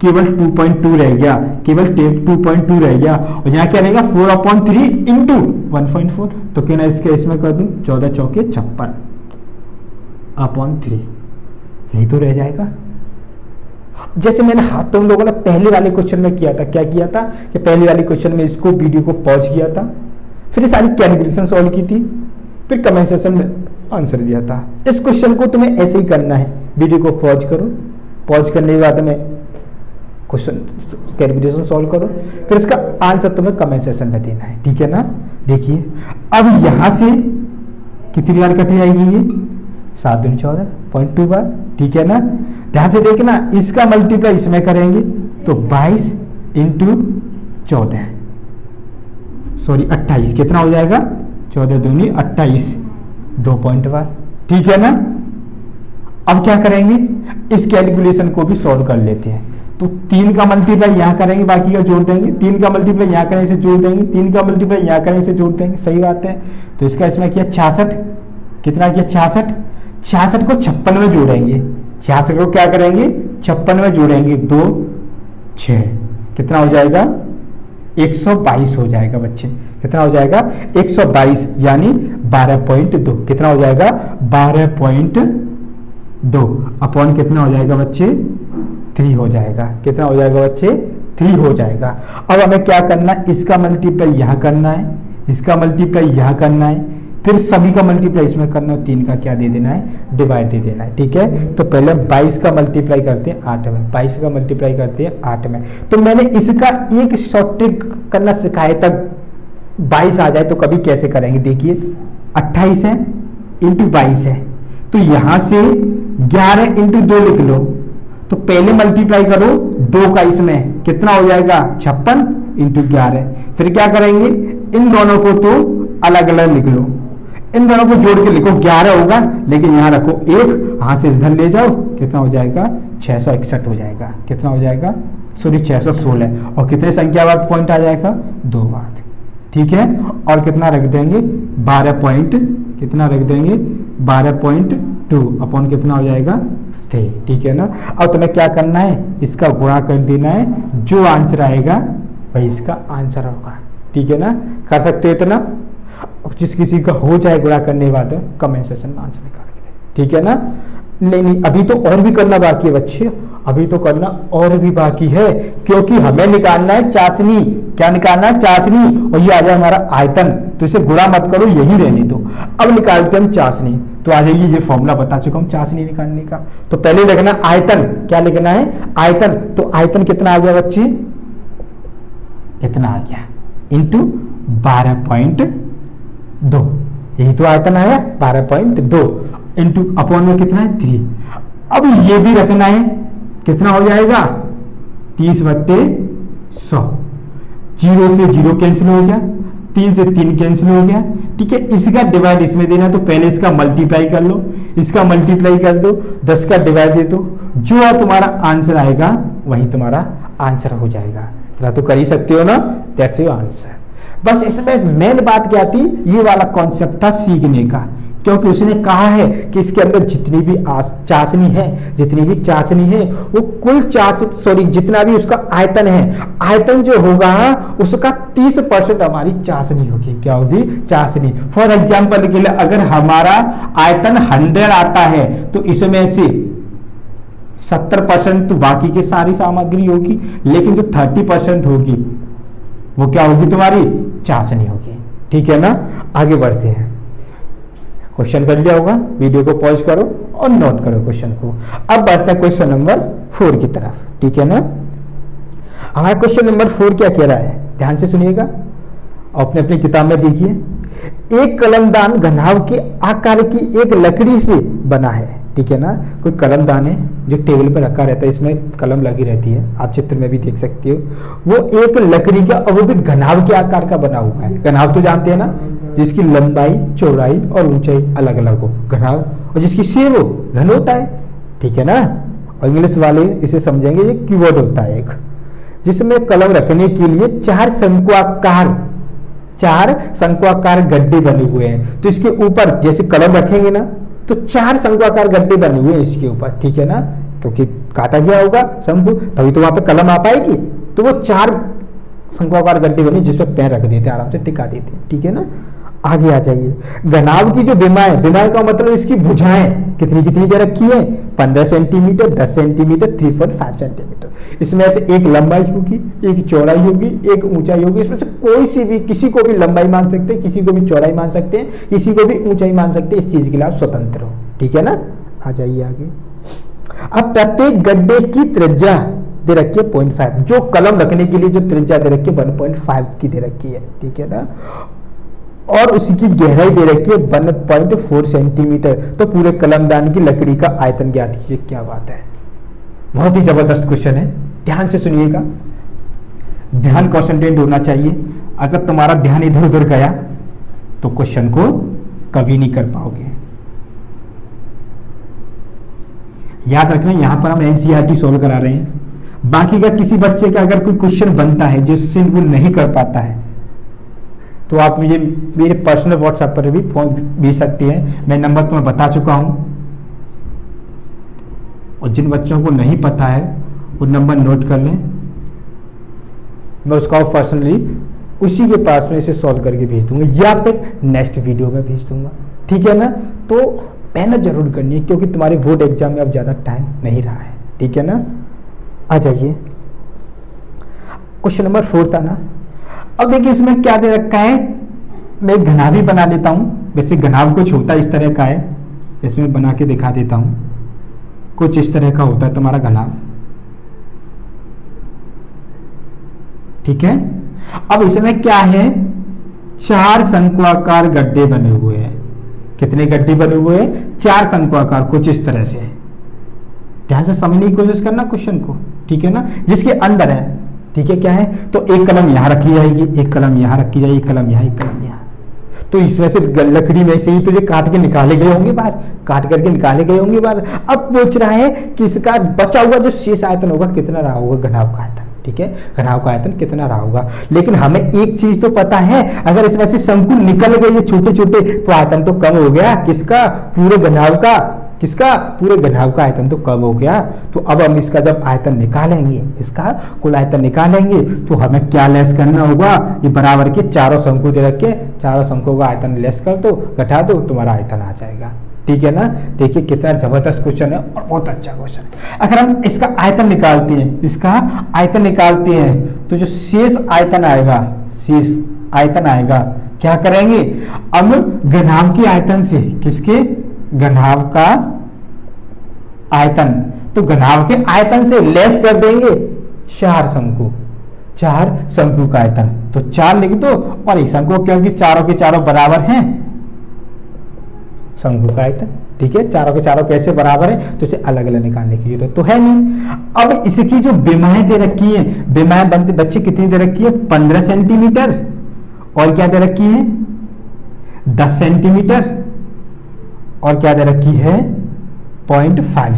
केवल 2.2 रह गया, केवल 2.2 रह गया, और यहाँ क्या रहेगा? 4/3 इंटू 1.4। तो क्यों ना इसमें कर दूं 14 चौके 56/3, यही तो रह जाएगा। जैसे मैंने तुम लोगों ने पहले वाले क्वेश्चन में किया था, क्या किया था कि पहले वाले क्वेश्चन में इसको वीडियो को पॉज किया था, फिर सारी कैलकुलेशन सॉल्व की थी, फिर कमेंट सेक्शन में आंसर दिया था। इस क्वेश्चन को तुम्हें ऐसे ही करना है, वीडियो को पॉज करो, पॉज करने के बाद में क्वेश्चन कैलकुलेशन सॉल्व करो, फिर इसका आंसर तुम्हें कमेंट सेक्शन में देना है। ठीक है ना? देखिए अब यहां से कितनी बार कट जाएगी? ये 7 दूनी 14.2 बार। ठीक है ना? ध्यान से देखना, इसका मल्टीप्लाई इसमें करेंगे तो 22 इंटू 14, सॉरी 28, कितना हो जाएगा? 14 दूनी 28, 2 पॉइंट बार। ठीक है ना? अब क्या करेंगे? इस कैलकुलेशन को भी सॉल्व कर लेते हैं। तो 3 का मल्टीप्लाई यहाँ करेंगे, बाकी का जोड़ देंगे, 3 का मल्टीप्लाई यहाँ करें इसे जोड़ देंगे, 3 का मल्टीप्लाई यहाँ करें इसे जोड़ देंगे। सही बात है। तो इसका इसमें किया 66, कितना किया? 66। 66 को 56 में जोड़ेंगे, 66 को क्या करेंगे? 56 में जोड़ेंगे, 2 6, कितना हो जाएगा? 122 हो जाएगा बच्चे। कितना हो जाएगा? 122, यानी 12.2। कितना हो जाएगा? 12.2 अपॉन कितना हो जाएगा बच्चे? 3 हो जाएगा। कितना हो जाएगा बच्चे? 3 हो जाएगा। अब हमें क्या करना है? इसका मल्टीप्लाई यहाँ करना है, इसका मल्टीप्लाई यहाँ करना है, फिर सभी का मल्टीप्लाई इसमें करना है, 3 का क्या दे देना है? डिवाइड दे देना है। ठीक है? तो पहले 22 का मल्टीप्लाई करते हैं 8 में, 22 का मल्टीप्लाई करते हैं 8 में। तो मैंने इसका एक शॉर्ट ट्रिक करना सिखाया था, 22 आ जाए तो कभी कैसे करेंगे? देखिए 28 है इंटू 22 है, तो यहां से 11 इंटू 2 लिख लो, तो पहले मल्टीप्लाई करो 2 का इसमें, कितना हो जाएगा? 56 इंटू 11। फिर क्या करेंगे? इन दोनों को तो अलग अलग लिख लो, इन दोनों को जोड़ के लिखो, 11 होगा, लेकिन यहां रखो 1, यहां से इधर ले जाओ, कितना हो जाएगा? 661 हो जाएगा। कितना हो जाएगा? सॉरी 616। और कितने संख्या बाद पॉइंट आ जाएगा? 2 बाद। ठीक है, और कितना रख देंगे? 12 पॉइंट, कितना रख देंगे? 12.2 अपॉन कितना हो जाएगा? 3। ठीक है ना। अब तुम्हें क्या करना है? इसका गुणा कर देना है, जो आंसर आएगा वही इसका आंसर होगा। ठीक है ना, कर सकते हो इतना। जिस किसी का हो जाए गुणा करने के बाद कमेंट सेक्शन में आंसर निकाल के दे। ठीक है ना। नहीं, अभी तो और भी करना बाकी है बच्चे, अभी तो करना और भी बाकी है, क्योंकि हमें निकालना है चाशनी। क्या निकालना है? चाशनी। और ये आ जाए हमारा आयतन, तो इसे गुणा मत करो, यही रहने दो। अब निकालते हम चाशनी। तो आ जाइए, ये फॉर्मूला बता चुका हूं चाशनी निकालने का। तो पहले लिखना आयतन। क्या लिखना है? आयतन। तो आयतन कितना आ गया बच्चे? इतना आ गया, इंटू 12.2। यही तो आयतन आया, 12.2 इंटू अपॉन में कितना है? 3। अब ये भी रखना है, कितना हो जाएगा? 30/100। 0 से 0 कैंसिल हो गया, 3 से 3 कैंसिल हो गया। ठीक है, इसका डिवाइड इसमें देना, तो पहले इसका मल्टीप्लाई कर लो, इसका मल्टीप्लाई कर दो, 10 का डिवाइड दे दो, जो तुम्हारा आंसर आएगा वही तुम्हारा आंसर हो जाएगा। इतना तो कर ही सकते हो ना, दैट्स योर आंसर। बस इसमें मेन बात क्या थी? ये वाला कॉन्सेप्ट था सीखने का, क्योंकि उसने कहा है कि इसके अंदर जितनी भी चाशनी है, जितनी भी चाशनी है वो कुल जितना भी उसका आयतन है, आयतन जो होगा उसका 30% हमारी चाशनी होगी। क्या होगी? चाशनी। फॉर एग्जाम्पल के लिए अगर हमारा आयतन 100 आता है तो इसमें से 70% तो बाकी की सारी सामग्री होगी, लेकिन जो 30% होगी वो क्या होगी? तुम्हारी चाशनी होगी। ठीक है ना। आगे बढ़ते हैं। क्वेश्चन कर लिया होगा, वीडियो को पॉज करो और नोट करो क्वेश्चन को। अब बढ़ते हैं क्वेश्चन नंबर 4 की तरफ। ठीक है ना। हमारा क्वेश्चन नंबर 4 क्या कह रहा है? ध्यान से सुनिएगा, अपने अपनी किताब में देखिए। एक कलमदान घनाभ के आकार की एक लकड़ी से बना है। ठीक है ना। कोई कलमदान है जो टेबल पर रखा रहता है, इसमें कलम लगी रहती है, आप चित्र में भी देख सकते हो। वो एक लकड़ी का, और वो भी घनाभ के आकार का बना हुआ है। घनाभ तो जानते हैं ना, जिसकी लंबाई, चौड़ाई और ऊंचाई अलग अलग हो, घनाभ। और जिसकी शेप हो, घन होता है। ठीक है ना। और इंग्लिश वाले इसे समझेंगे, ये कीवर्ड होता है एक, जिसमें कलम रखने के लिए 4 शंकुआकार गड्ढे बने हुए हैं। तो इसके ऊपर जैसे कलम रखेंगे ना, तो 4 शंकुआकार गड्ढे बने हुए हैं इसके ऊपर। ठीक है ना, क्योंकि काटा गया होगा शंकु, तभी तो वहां पे कलम आ पाएगी। तो वो 4 शंकुआकार गड्ढे बने जिसपे पैर रख देते, आराम से टिका देते। ठीक है ना। आगे आ जाइए। घनाभ की जो बिमाएं, बिमाएं का मतलब इसकी भुजाएं कितनी कितनी दे रखी है? 15 सेंटीमीटर, 10 सेंटीमीटर, 3.5 सेंटीमीटर। इसमें से एक लंबाई होगी, एक चौड़ाई होगी, एक ऊंचाई होगी। इसमें से कोई सी भी, किसी को भी लंबाई मान सकते हैं, किसी को भी चौड़ाई मान सकते हैं, किसी को भी ऊंचाई मान सकते हैं। इस चीज के लिए आप स्वतंत्र हो। ठीक है ना। आ जाइए आगे। अब प्रत्येक गड्ढे की त्रिज्या दे रखी है 0.5, जो कलम रखने के लिए जो त्रिज्या दे रखी है 1.5 की दे रखी है। ठीक है ना। और उसकी गहराई दे रखी है 1.4 सेंटीमीटर। तो पूरे कलमदान की लकड़ी का आयतन ज्ञात कीजिए। क्या बात है, बहुत ही जबरदस्त क्वेश्चन है। ध्यान से सुनिएगा, ध्यान कॉन्सेंट्रेट होना चाहिए। अगर तुम्हारा ध्यान इधर उधर गया तो क्वेश्चन को कभी नहीं कर पाओगे। याद रखना, यहां पर हम एनसीईआरटी सोल्व करा रहे हैं। बाकी का किसी बच्चे का अगर कोई क्वेश्चन बनता है जिससे वो नहीं कर पाता है, तो आप मुझे मेरे पर्सनल व्हाट्सएप पर भी फोन भेज सकते हैं। मैं नंबर तुम्हें बता चुका हूं। और जिन बच्चों को नहीं पता है वो नंबर नोट कर लें, मैं उसका पर्सनली उसी के पास में इसे सॉल्व करके भेज दूंगा, या फिर नेक्स्ट वीडियो में भेज दूंगा। ठीक है ना। तो मेहनत जरूर करनी है, क्योंकि तुम्हारे बोर्ड एग्जाम में अब ज़्यादा टाइम नहीं रहा है। ठीक है ना। आ जाइए, क्वेश्चन नंबर 4 था ना। अब देखिए इसमें क्या दे रखा है, मैं घनाभ ही बना लेता हूं। वैसे घनाभ कुछ होता इस तरह का है, इसमें बना के दिखा देता हूं। कुछ इस तरह का होता है तुम्हारा घनाभ। ठीक है। अब इसमें क्या है, 4 शंकुआकार गड्ढे बने हुए हैं। कितने गड्ढे बने हुए हैं? 4 शंकुआकार, कुछ इस तरह से। ध्यान से समझने की कोशिश करना क्वेश्चन को। ठीक है ना। जिसके अंदर है, ठीक है, क्या है, तो एक कलम यहां रखी जाएगी, एक कलम यहां रखी जाएगी, एक कलम यहां, एक कलम यहां। तो इसमें से लकड़ी में से ही तो ये काट के निकाले गए होंगे बाहर, काट करके निकाले गए होंगे बाहर। अब पूछ रहा है कि इसका बचा हुआ जो शेष आयतन होगा कितना रहा होगा, घनाभ का आयतन। ठीक है, घनाभ का आयतन कितना रहा होगा। लेकिन हमें एक चीज तो पता है, अगर इसमें से शंकु निकल गए ये छोटे छोटे तो आयतन तो कम हो गया, किसका, पूरे घनाभ का, किसका, पूरे घनाभ का आयतन तो कम हो गया। तो अब हम इसका जब आयतन निकालेंगे, इसका कुल आयतन निकालेंगे तो हमें क्या लेस करना होगा, ये बराबर के चारों शंकु दे रखे, चारों शंकुओं का आयतन लेस कर दो, घटा दो, तुम्हारा आयतन आ जाएगा। ठीक है ना, देखिए कितना जबरदस्त क्वेश्चन है और बहुत अच्छा क्वेश्चन है। अगर हम इसका आयतन निकालते हैं, इसका आयतन निकालते हैं तो जो शेष आयतन आएगा, शेष आयतन आएगा, क्या करेंगे, अब घनाभ के आयतन से, किसके, घनाभ का आयतन, तो घनाभ के आयतन से लेस कर देंगे चार शंकु, चार शंकु का आयतन, तो 4 लिख दो और एक शंकु, क्योंकि चारों के चारों बराबर हैं, शंकु का आयतन। ठीक है, चारों के चारों कैसे बराबर है, तो इसे अलग अलग निकालने की जरूरत तो है नहीं। अब इसकी जो विमाएं दे रखी है, विमाएं बनते बच्चे कितनी दे रखी है, 15 सेंटीमीटर, और क्या दे रखी है, 10 सेंटीमीटर, और क्या दे रखी है, 3.4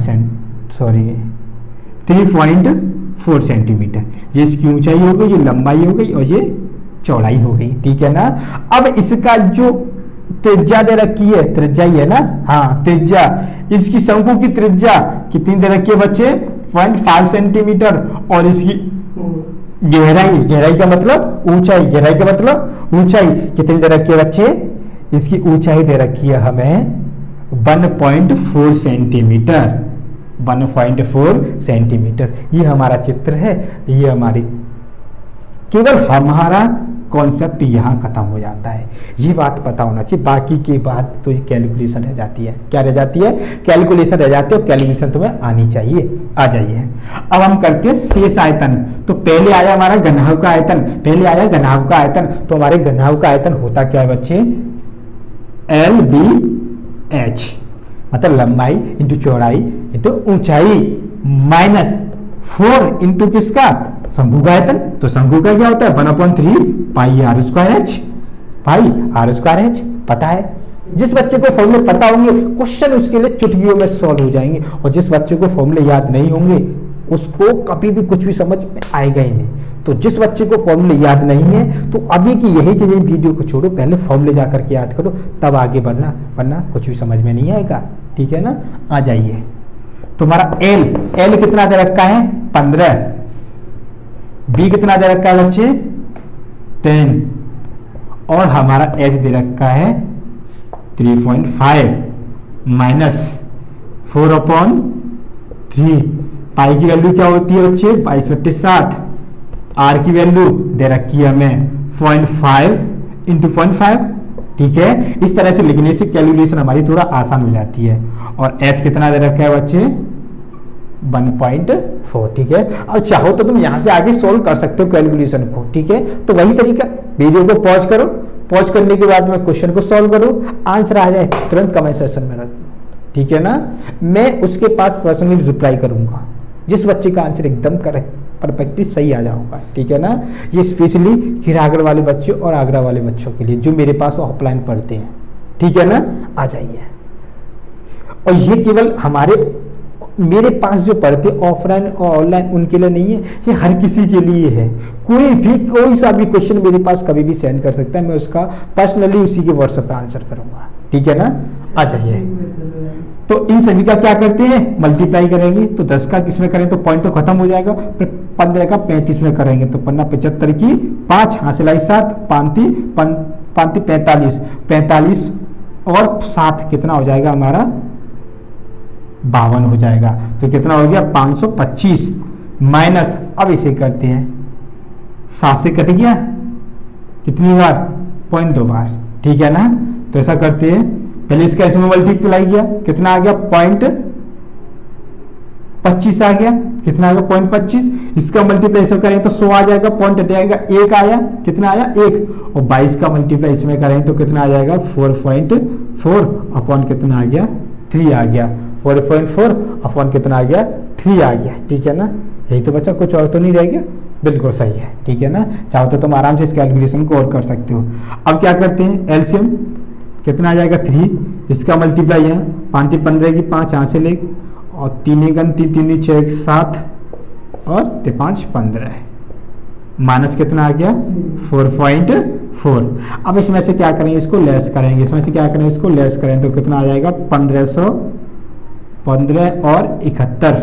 सेंटीमीटर। ये इसकी ऊंचाई हो गई, ये लंबाई हो गई और ये चौड़ाई हो गई। ठीक है ना, अब इसका जो त्रिज्या दे रखी है, त्रिज्या ही है ना, हाँ त्रिज्या, इसकी शंकु की त्रिज्या कितनी दे रखी है बच्चे, 0.5 सेंटीमीटर, और इसकी गहराई, गहराई का मतलब ऊंचाई, गहराई का मतलब ऊंचाई कितनी दे रखी है बच्चे, इसकी ऊंचाई दे रखी है हमें 1.4 सेंटीमीटर, 1.4 सेंटीमीटर। ये हमारा चित्र है, ये हमारी, केवल हमारा कॉन्सेप्ट यहाँ खत्म हो जाता है। ये बात पता होना चाहिए, बाकी की बात तो कैलकुलेशन रह जाती है। क्या रह जाती है, कैलकुलेशन रह जाती है, और कैलकुलेशन तुम्हें आनी चाहिए, आ जाइए। अब हम करते हैं शेष आयतन। तो पहले आया हमारा घनाभ का आयतन, पहले आया घनाभ का आयतन, तो हमारे घनाभ का आयतन होता क्या है बच्चे, LBH, मतलब लंबाई इंटू चौड़ाई इंटू ऊंचाई, माइनस 4 इंटू किसका, शंकु का आयतन। तो शंकु का क्या होता है, 1/3 pi r square h, pi r square h. पता है, जिस बच्चे को फॉर्मूले पता होंगे क्वेश्चन उसके लिए चुटकियों में सॉल्व हो जाएंगे, और जिस बच्चे को फॉर्मूले याद नहीं होंगे उसको कभी भी कुछ भी समझ में आएगा ही नहीं। तो जिस बच्चे को फॉर्मूले याद नहीं है तो अभी की यही के यही वीडियो को छोड़ो, पहले फॉर्मूले जा करके याद करो, तब आगे बढ़ना, वरना कुछ भी समझ में नहीं आएगा। ठीक है ना, आ जाइए। तुम्हारा एल कितना दे रखा है, 15, बी कितना दे रखा है बच्चे, 10, और हमारा एच दे रखा है 3.5 माइनस 4/3। पाई की वैल्यू क्या होती है बच्चे, 22/7। आर की वैल्यू दे रखी है हमें 0.5 इंटू 0.5। ठीक है, इस तरह से लिखने से कैलकुलेशन हमारी थोड़ा आसान हो जाती है। और एच कितना दे रखा है बच्चे, 1.4। ठीक है, और चाहो तो तुम यहां से आगे सोल्व कर सकते हो कैलकुलेशन को। ठीक है, तो वही तरीका, वीडियो को पॉज करो, पॉज करने के बाद में क्वेश्चन को सॉल्व करो, आंसर आ जाए तुरंत कमेंट सेक्शन में रख दो। ठीक है ना, मैं उसके पास पर्सनली रिप्लाई करूंगा जिस बच्चे का आंसर एकदम करेक्ट परफेक्टली सही आ जाऊंगा। ठीक है ना, ये स्पेशली हिरागढ़ वाले बच्चों और आगरा वाले बच्चों के लिए जो मेरे पास ऑफलाइन पढ़ते हैं। ठीक है ना, आ जाइए। और ये केवल हमारे मेरे पास जो पढ़ते ऑफलाइन और ऑनलाइन उनके लिए नहीं है, ये हर किसी के लिए है। कोई सा भी क्वेश्चन मेरे पास कभी भी सेंड कर सकता है, मैं उसका पर्सनली उसी के व्हाट्सएप पे आंसर करूंगा। ठीक है ना, आ जाइए। तो इन सभी का क्या करते हैं, मल्टीप्लाई करेंगे। तो 10 का किसमें करें तो पॉइंट तो खत्म हो जाएगा, फिर 15 का 35 में करेंगे तो 75 की 5 हासिलाई 7, 45 और 7 कितना हो जाएगा हमारा, 52 हो जाएगा। तो कितना हो गया, 525 माइनस, अब इसे करते हैं, 7 से कट गया कितनी बार, 0.2 बार। ठीक है ना, तो ऐसा करते हैं, पहले इसका इसमें मल्टीप्लाई किया, कितना आ गया, 0.25 आ गया, कितना आ गया 0.25। इसका मल्टीप्लाई करें तो 100 आ जाएगा, पॉइंट हटेगा 1 आया, कितना आया 1, और 22 का मल्टीप्लाई इसमें करें तो कितना आ जाएगा 4.4 अपॉन कितना आ गया 3 आ गया, 4.4 अपॉन कितना आ गया 3 आ गया। ठीक है ना, यही तो बच्चा, कुछ और तो नहीं रह गया। बिल्कुल सही है, ठीक है ना। चाहो तो तुम आराम से इस कैलकुलेशन को और कर सकते हो। अब क्या करते हैं, एलसीएम कितना आ जाएगा 3, इसका मल्टीप्लाई है 5 × 15 की 5 यहाँ से ले, और 3 × 3 3 6 7 और 5 15, माइनस कितना आ गया 4.4। अब इसमें से क्या करेंगे, इसको लेस करेंगे, इसमें से क्या करेंगे, इसको लेस करें तो कितना आ जाएगा 1515 और 70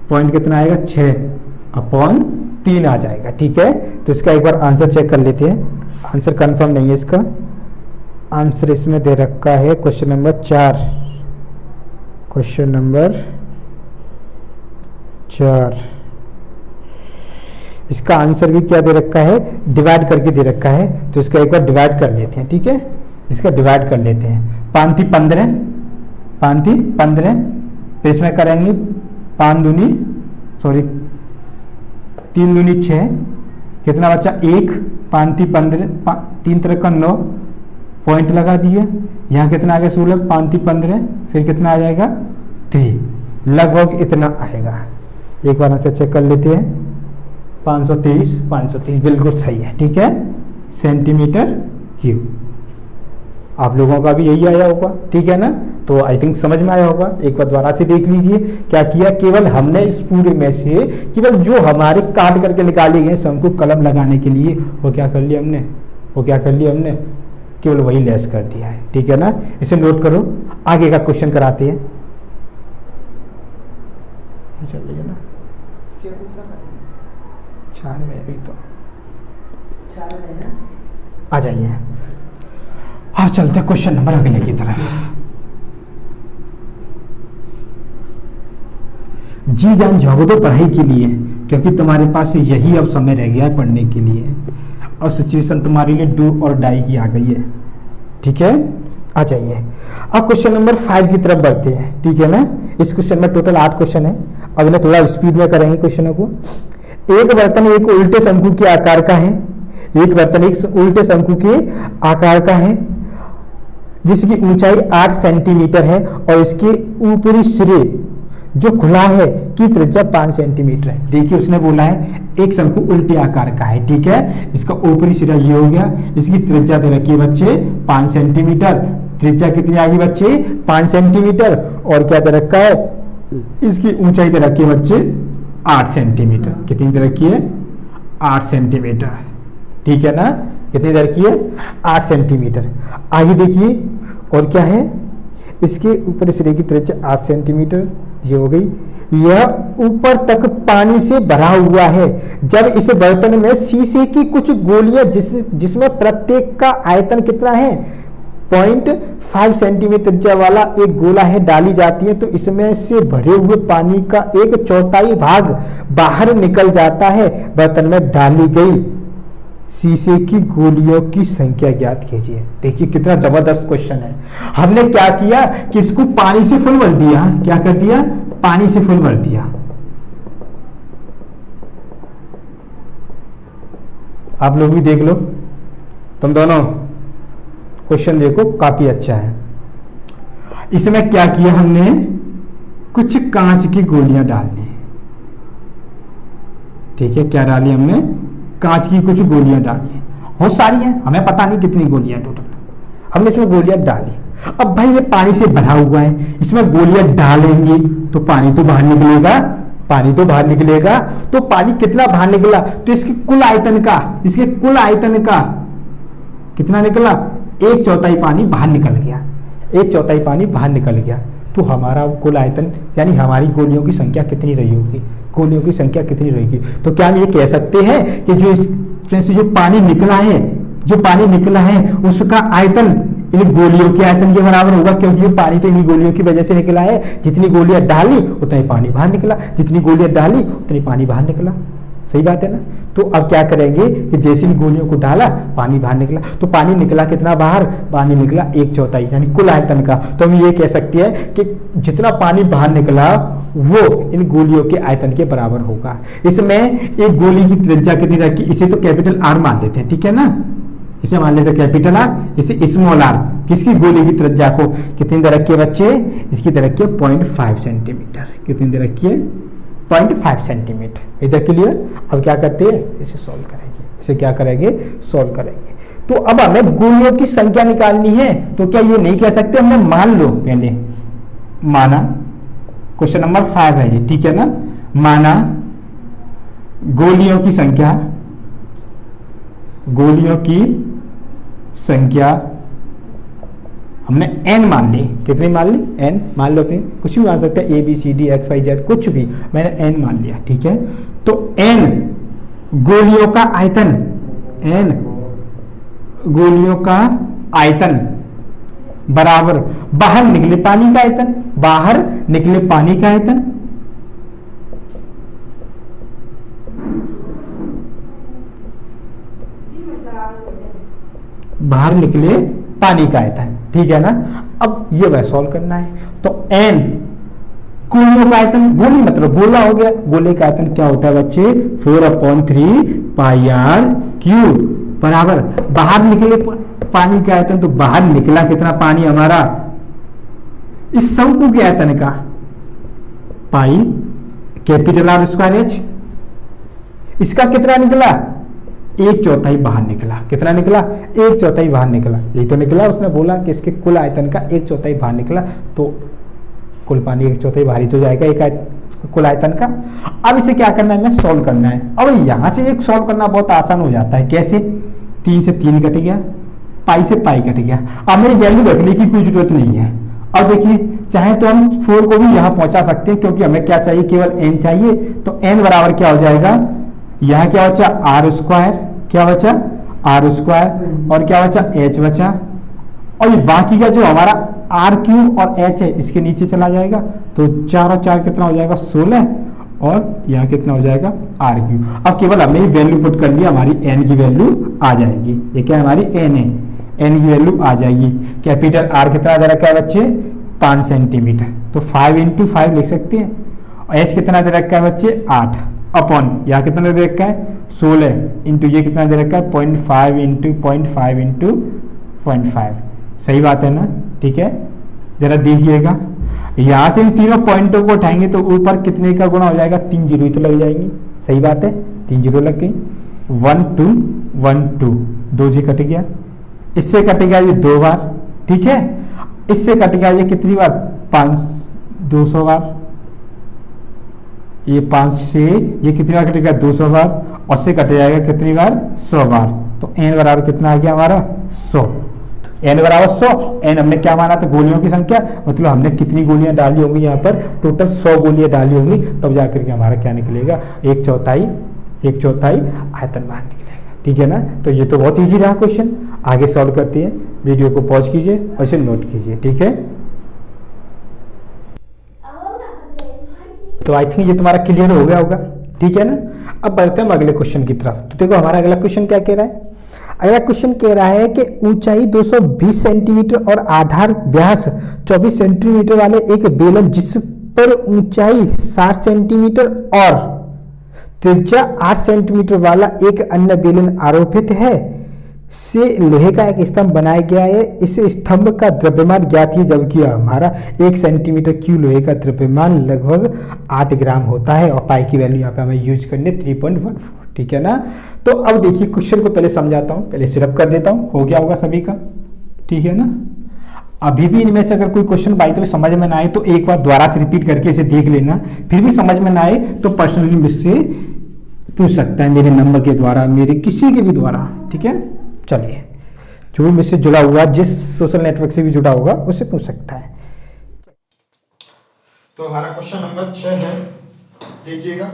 पॉइंट कितना आएगा 6/3 आ जाएगा, ठीक है। तो इसका एक बार आंसर चेक कर लेते हैं। आंसर कंफर्म नहीं है इसका, आंसर इसमें दे रखा है क्वेश्चन नंबर 4, क्वेश्चन नंबर 4। इसका आंसर भी क्या दे रखा है, डिवाइड करके दे रखा है, तो इसका एक बार डिवाइड कर लेते हैं, ठीक है। इसका डिवाइड कर लेते हैं, 5 × 15 तो इसमें करेंगे 3 दूनी 6, कितना बचा 1, 5 × 15 3 × 9, पॉइंट लगा दिए, यहाँ कितना आ गया 16, 5 × 15 फिर कितना आ जाएगा 3, लगभग इतना आएगा। एक बार से चेक कर लेते हैं, 523 बिल्कुल सही है, ठीक है, सेंटीमीटर क्यूब। आप लोगों का भी यही आया होगा, ठीक है ना। तो आई थिंक समझ में आया होगा। एक बार दोबारा से देख लीजिए क्या किया, केवल हमने इस पूरे में से केवल जो हमारे काट करके निकाले गए शंकु कलम लगाने के लिए वो क्या कर लिया हमने, केवल वही लेस कर दिया है, ठीक है ना। इसे नोट करो, आगे का क्वेश्चन कराते हैं। चलिए ना, 4 में अभी तो 4 में है, आ जाइए। अब चलते हैं क्वेश्चन नंबर अगले की तरफ। जी जान झोंक दो पढ़ाई के लिए, क्योंकि तुम्हारे पास यही अब समय रह गया है पढ़ने के लिए, और सिचुएशन तुम्हारे लिए डू और डाई की आ गई है, ठीक है। आ जाइए, अब क्वेश्चन नंबर 5 की तरफ बढ़ते हैं, ठीक है ना। इस क्वेश्चन में टोटल 8 क्वेश्चन है। अगले थोड़ा स्पीड में करेंगे क्वेश्चनों को। एक बर्तन एक उल्टे शंकु के आकार का है, एक बर्तन एक उल्टे शंकु के आकार का है, जिसकी ऊंचाई 8 सेंटीमीटर है और इसके ऊपरी सिरे जो खुला है की त्रिज्या 5 सेंटीमीटर है। देखिए उसने बोला है एक शंकु उल्टे आकार का है, ठीक है। इसका ऊपरी सिरा ये हो गया, इसकी त्रिज्या दे रखी है बच्चे 5 सेंटीमीटर। त्रिज्या कितनी आ गई बच्चे 5 सेंटीमीटर, और क्या दे रखा है, इसकी ऊंचाई दे रखी है बच्चे 8 सेंटीमीटर। कितनी दे रखी है 8 सेंटीमीटर, ठीक है ना। कितनी दे रखी है 8 सेंटीमीटर। आगे देखिए और क्या है, इसके ऊपर सिरे की त्रिज्या 8 सेंटीमीटर ये हो गई। यह ऊपर तक पानी से भरा हुआ है। जब इस बर्तन में शीशे की कुछ गोलियां जिसमें प्रत्येक का आयतन कितना है 0.5 सेंटीमीटर त्रिज्या वाला एक गोला है डाली जाती है, तो इसमें से भरे हुए पानी का 1/4 भाग बाहर निकल जाता है। बर्तन में डाली गई शीशे की गोलियों की संख्या ज्ञात कीजिए। देखिए कितना जबरदस्त क्वेश्चन है। हमने क्या किया कि इसको पानी से फुल भर दिया। क्या कर दिया, पानी से फुल भर दिया। आप लोग भी देख लो, तुम दोनों क्वेश्चन देखो, काफी अच्छा है। इसमें क्या किया हमने, कुछ कांच की गोलियां डाल दी, ठीक है। क्या डाली हमने, कांच की कुछ गोलियां डाली, बहुत सारी हैं, हमें पता नहीं कितनी गोलियां टोटल, हमने इसमें गोलियां डाली। अब भाई ये पानी से भरा हुआ है, इसमें गोलियां डालेंगे तो पानी तो बाहर निकलेगा, पानी तो बाहर निकलेगा। तो पानी कितना बाहर निकला, तो इसके कुल आयतन का, इसके कुल आयतन का कितना निकला, 1/4 पानी बाहर निकल गया, 1/4 पानी बाहर निकल गया। तो हमारा कुल आयतन यानी हमारी गोलियों की संख्या कितनी रही होगी, गोलियों की संख्या कितनी रहेगी। तो क्या हम ये कह सकते हैं कि जो पानी निकला है, जो पानी निकला है उसका आयतन इन गोलियों के आयतन के बराबर होगा, क्योंकि ये पानी तो इन्हीं गोलियों की वजह से निकला है। जितनी गोलियां डाली उतना ही पानी बाहर निकला, जितनी गोलियां डाली उतनी पानी बाहर निकला। सही बात है ना। तो अब क्या करेंगे कि जैसे ही गोलियों को डाला पानी बाहर निकला, तो पानी निकला कितना बाहर, पानी निकला 1/4 यानी कुल आयतन का। तो हम ये कह सकते हैं कि जितना पानी बाहर निकला वो इन गोलियों के आयतन के बराबर होगा। इसमें एक गोली की त्रिज्या कितनी रखी, इसे तो कैपिटल आर मान लेते हैं, ठीक है ना। इसे मान लेते कैपिटल आर, इसे स्मॉल आर। किसकी? गोली की त्रिज्या को। कितनी दे रखी है बच्चे? इसकी दे रखी है 0.5 सेंटीमीटर। कितनी दे रखी है? 0.5 सेंटीमीटर। इधर क्लियर? अब क्या करते हैं? इसे सॉल्व करेंगे। इसे क्या करेंगे? सॉल्व करेंगे। तो अब हमें गोलियों की संख्या निकालनी है, तो क्या ये नहीं कह सकते हमने मान लो? पहले माना, क्वेश्चन नंबर 5 है ये, ठीक है ना। माना गोलियों की संख्या, गोलियों की संख्या हमने n मान ली। कितनी मान ली? n मान लो। फिर कुछ भी मान सकते हैं, ABCD XYZ कुछ भी, मैंने n मान लिया, ठीक है। तो n गोलियों का आयतन, n गोलियों का आयतन बराबर बाहर निकले पानी का आयतन, बाहर निकले पानी का आयतन बाहर निकले पानी का आयतन, ठीक है ना। अब ये वह सॉल्व करना है। तो n गोलियों का आयतन, गोली मतलब गोला हो गया, गोले का आयतन क्या होता है बच्चे? 4/3 पाई आर क्यूब बराबर बाहर निकले पानी का आयतन, तो बाहर निकला कितना पानी हमारा? इस शंकु के आयतन का pi capital R square H. इसका कितना निकला? 1/4 बाहर निकला। कितना निकला? 1/4 बाहर निकला। यही तो निकला, उसने बोला कि इसके कुल आयतन का 1/4 बाहर निकला, तो कुल पानी 1/4 बाहर ही तो जाएगा एक कुल आयतन का। अब इसे क्या करना है? हमें सॉल्व करना है। अब यहां से एक सॉल्व करना बहुत आसान हो जाता है। कैसे? 3 से 3 कट गया, पाई से पाई कट गया। अब हमें वैल्यू रखने की कोई जरूरत नहीं है। अब देखिए, चाहे तो हम 4 को भी यहां पहुंचा सकते हैं, क्योंकि हमें क्या चाहिए? केवल n चाहिए। तो n बराबर क्या हो जाएगा? यहां क्या बचा? आर स्क्वायर, क्या बचा? आर स्क्वायर, और क्या बचा? एच बचा। और ये बाकी का जो हमारा आर क्यू और एच है, इसके नीचे चला जाएगा। तो 4 और 4 कितना हो जाएगा? 16, और यहाँ कितना हो जाएगा? R Q. अब केवल हमने वैल्यू पुट कर लिया, हमारी एन की वैल्यू आ जाएगी। ये क्या हमारी एन है, एन की वैल्यू आ जाएगी। कैपिटल आर कितना दे रखा है बच्चे? 5 सेंटीमीटर, तो 5 × 5 लिख सकते हैं। और एच कितना दे रखा है बच्चे? 8 अपॉन यहाँ कितना दे रखा है? 16 इंटू ये कितना दे रखा है? 0.5 × 0.5 × 0.5। सही बात है ना? ठीक है, जरा देखिएगा, यहाँ से इन तीनों पॉइंटों को उठाएंगे तो ऊपर कितने का गुणा हो जाएगा? 3 जीरो ही तो लग जाएंगी। सही बात है, 3 जीरो लग गई। 1 2 1 2, 2 जी कट गया। इससे कट गया ये 2 बार, ठीक है। इससे कट गया ये कितनी बार? 200 बार। ये 5 से ये कितनी बार कटेगा? 200 बार। और से कट जाएगा कितनी बार? 100 बार। तो n बराबर कितना आ गया हमारा? 100। n बराबर 100। n हमने क्या माना था? गोलियों की संख्या, मतलब हमने कितनी गोलियां डाली होंगी यहाँ पर? टोटल 100 गोलियां डाली होंगी, तब जाकर के हमारा क्या निकलेगा? 1/4 आयतन बाहर निकलेगा। ठीक है ना? तो ये तो बहुत ईजी रहा क्वेश्चन। आगे सॉल्व करते हैं। वीडियो को पॉज कीजिए और इसे नोट कीजिए, ठीक है। तो आई थिंक ये तुम्हारा क्लियर हो गया होगा, ठीक है ना। अब बढ़ते हैं अगले क्वेश्चन की तरफ। तो देखो हमारा अगला क्वेश्चन क्या कह रहा है। अगला क्वेश्चन कह रहा है कि ऊंचाई 220 सेंटीमीटर और आधार व्यास 24 सेंटीमीटर वाले एक बेलन जिस पर ऊंचाई 60 सेंटीमीटर और त्रिज्या 8 सेंटीमीटर वाला एक अन्य बेलन आरोपित है से लोहे का एक स्तंभ बनाया गया है। इस स्तंभ का द्रव्यमान ज्ञात है, जबकि हमारा 1 सेंटीमीटर क्यूब लोहे का द्रव्यमान लगभग 8 ग्राम होता है। और पाई की वैल्यू यहाँ पे हमें यूज करनी है 3.14, ठीक है ना। तो अब देखिए क्वेश्चन को पहले समझाता हूँ, पहले सिर्फ कर देता हूँ, हो गया होगा सभी का, ठीक है ना। अभी भी इनमें से अगर कोई क्वेश्चन बाई तो समझ में ना आए तो एक बार दोबारा से रिपीट करके इसे देख लेना। फिर भी समझ में ना आए तो पर्सनली मुझसे पूछ सकता है, मेरे नंबर के द्वारा, मेरे किसी के भी द्वारा, ठीक है। चलिए, जो भी मुझसे जुड़ा हुआ, जिस सोशल नेटवर्क से भी जुड़ा होगा उससे पूछ सकता है। तो हमारा क्वेश्चन नंबर 6 है, देखिएगा।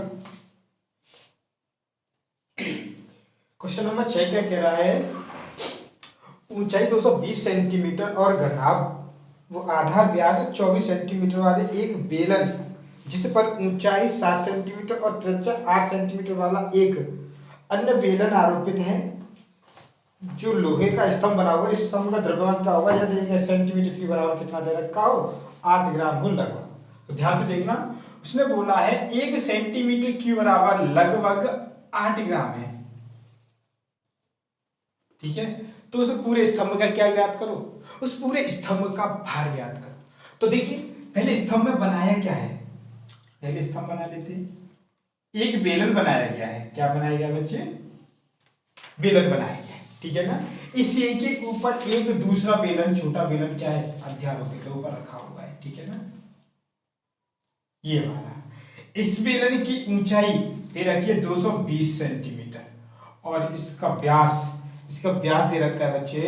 क्वेश्चन नंबर 6 क्या कह रहा है? ऊंचाई 220 सेंटीमीटर और घनाभ वो आधार व्यास 24 सेंटीमीटर वाले एक बेलन जिस पर ऊंचाई 7 सेंटीमीटर और त्रिज्या 8 सेंटीमीटर वाला एक अन्य बेलन आरोपित है, जो लोहे का स्तंभ बना हुआ है। इस स्तंभ का द्रव्यमान क्या होगा? यह देखेंगे सेंटीमीटर के बराबर कितना दे रखा हो? 8 ग्राम हो लगभग। तो ध्यान से देखना, उसने बोला है 1 सेंटीमीटर की बराबर लगभग 8 ग्राम है, ठीक है। तो उस पूरे स्तंभ का क्या ज्ञात करो, उस पूरे स्तंभ का भार ज्ञात करो। तो देखिए पहले स्तंभ में बनाया क्या है, पहले स्तंभ बना लेते हैं। एक बेलन बनाया गया है, क्या बनाया गया बच्चे, बेलन बनाया गया है, ठीक है ना। इस एक के ऊपर एक दूसरा बेलन, छोटा बेलन क्या है, अध्यारोपित के ऊपर रखा हुआ है, ठीक है ना, ये वाला। इस बेलन की ऊंचाई दे रखी है 220 सेंटीमीटर और इसका व्यास दे रखा है बच्चे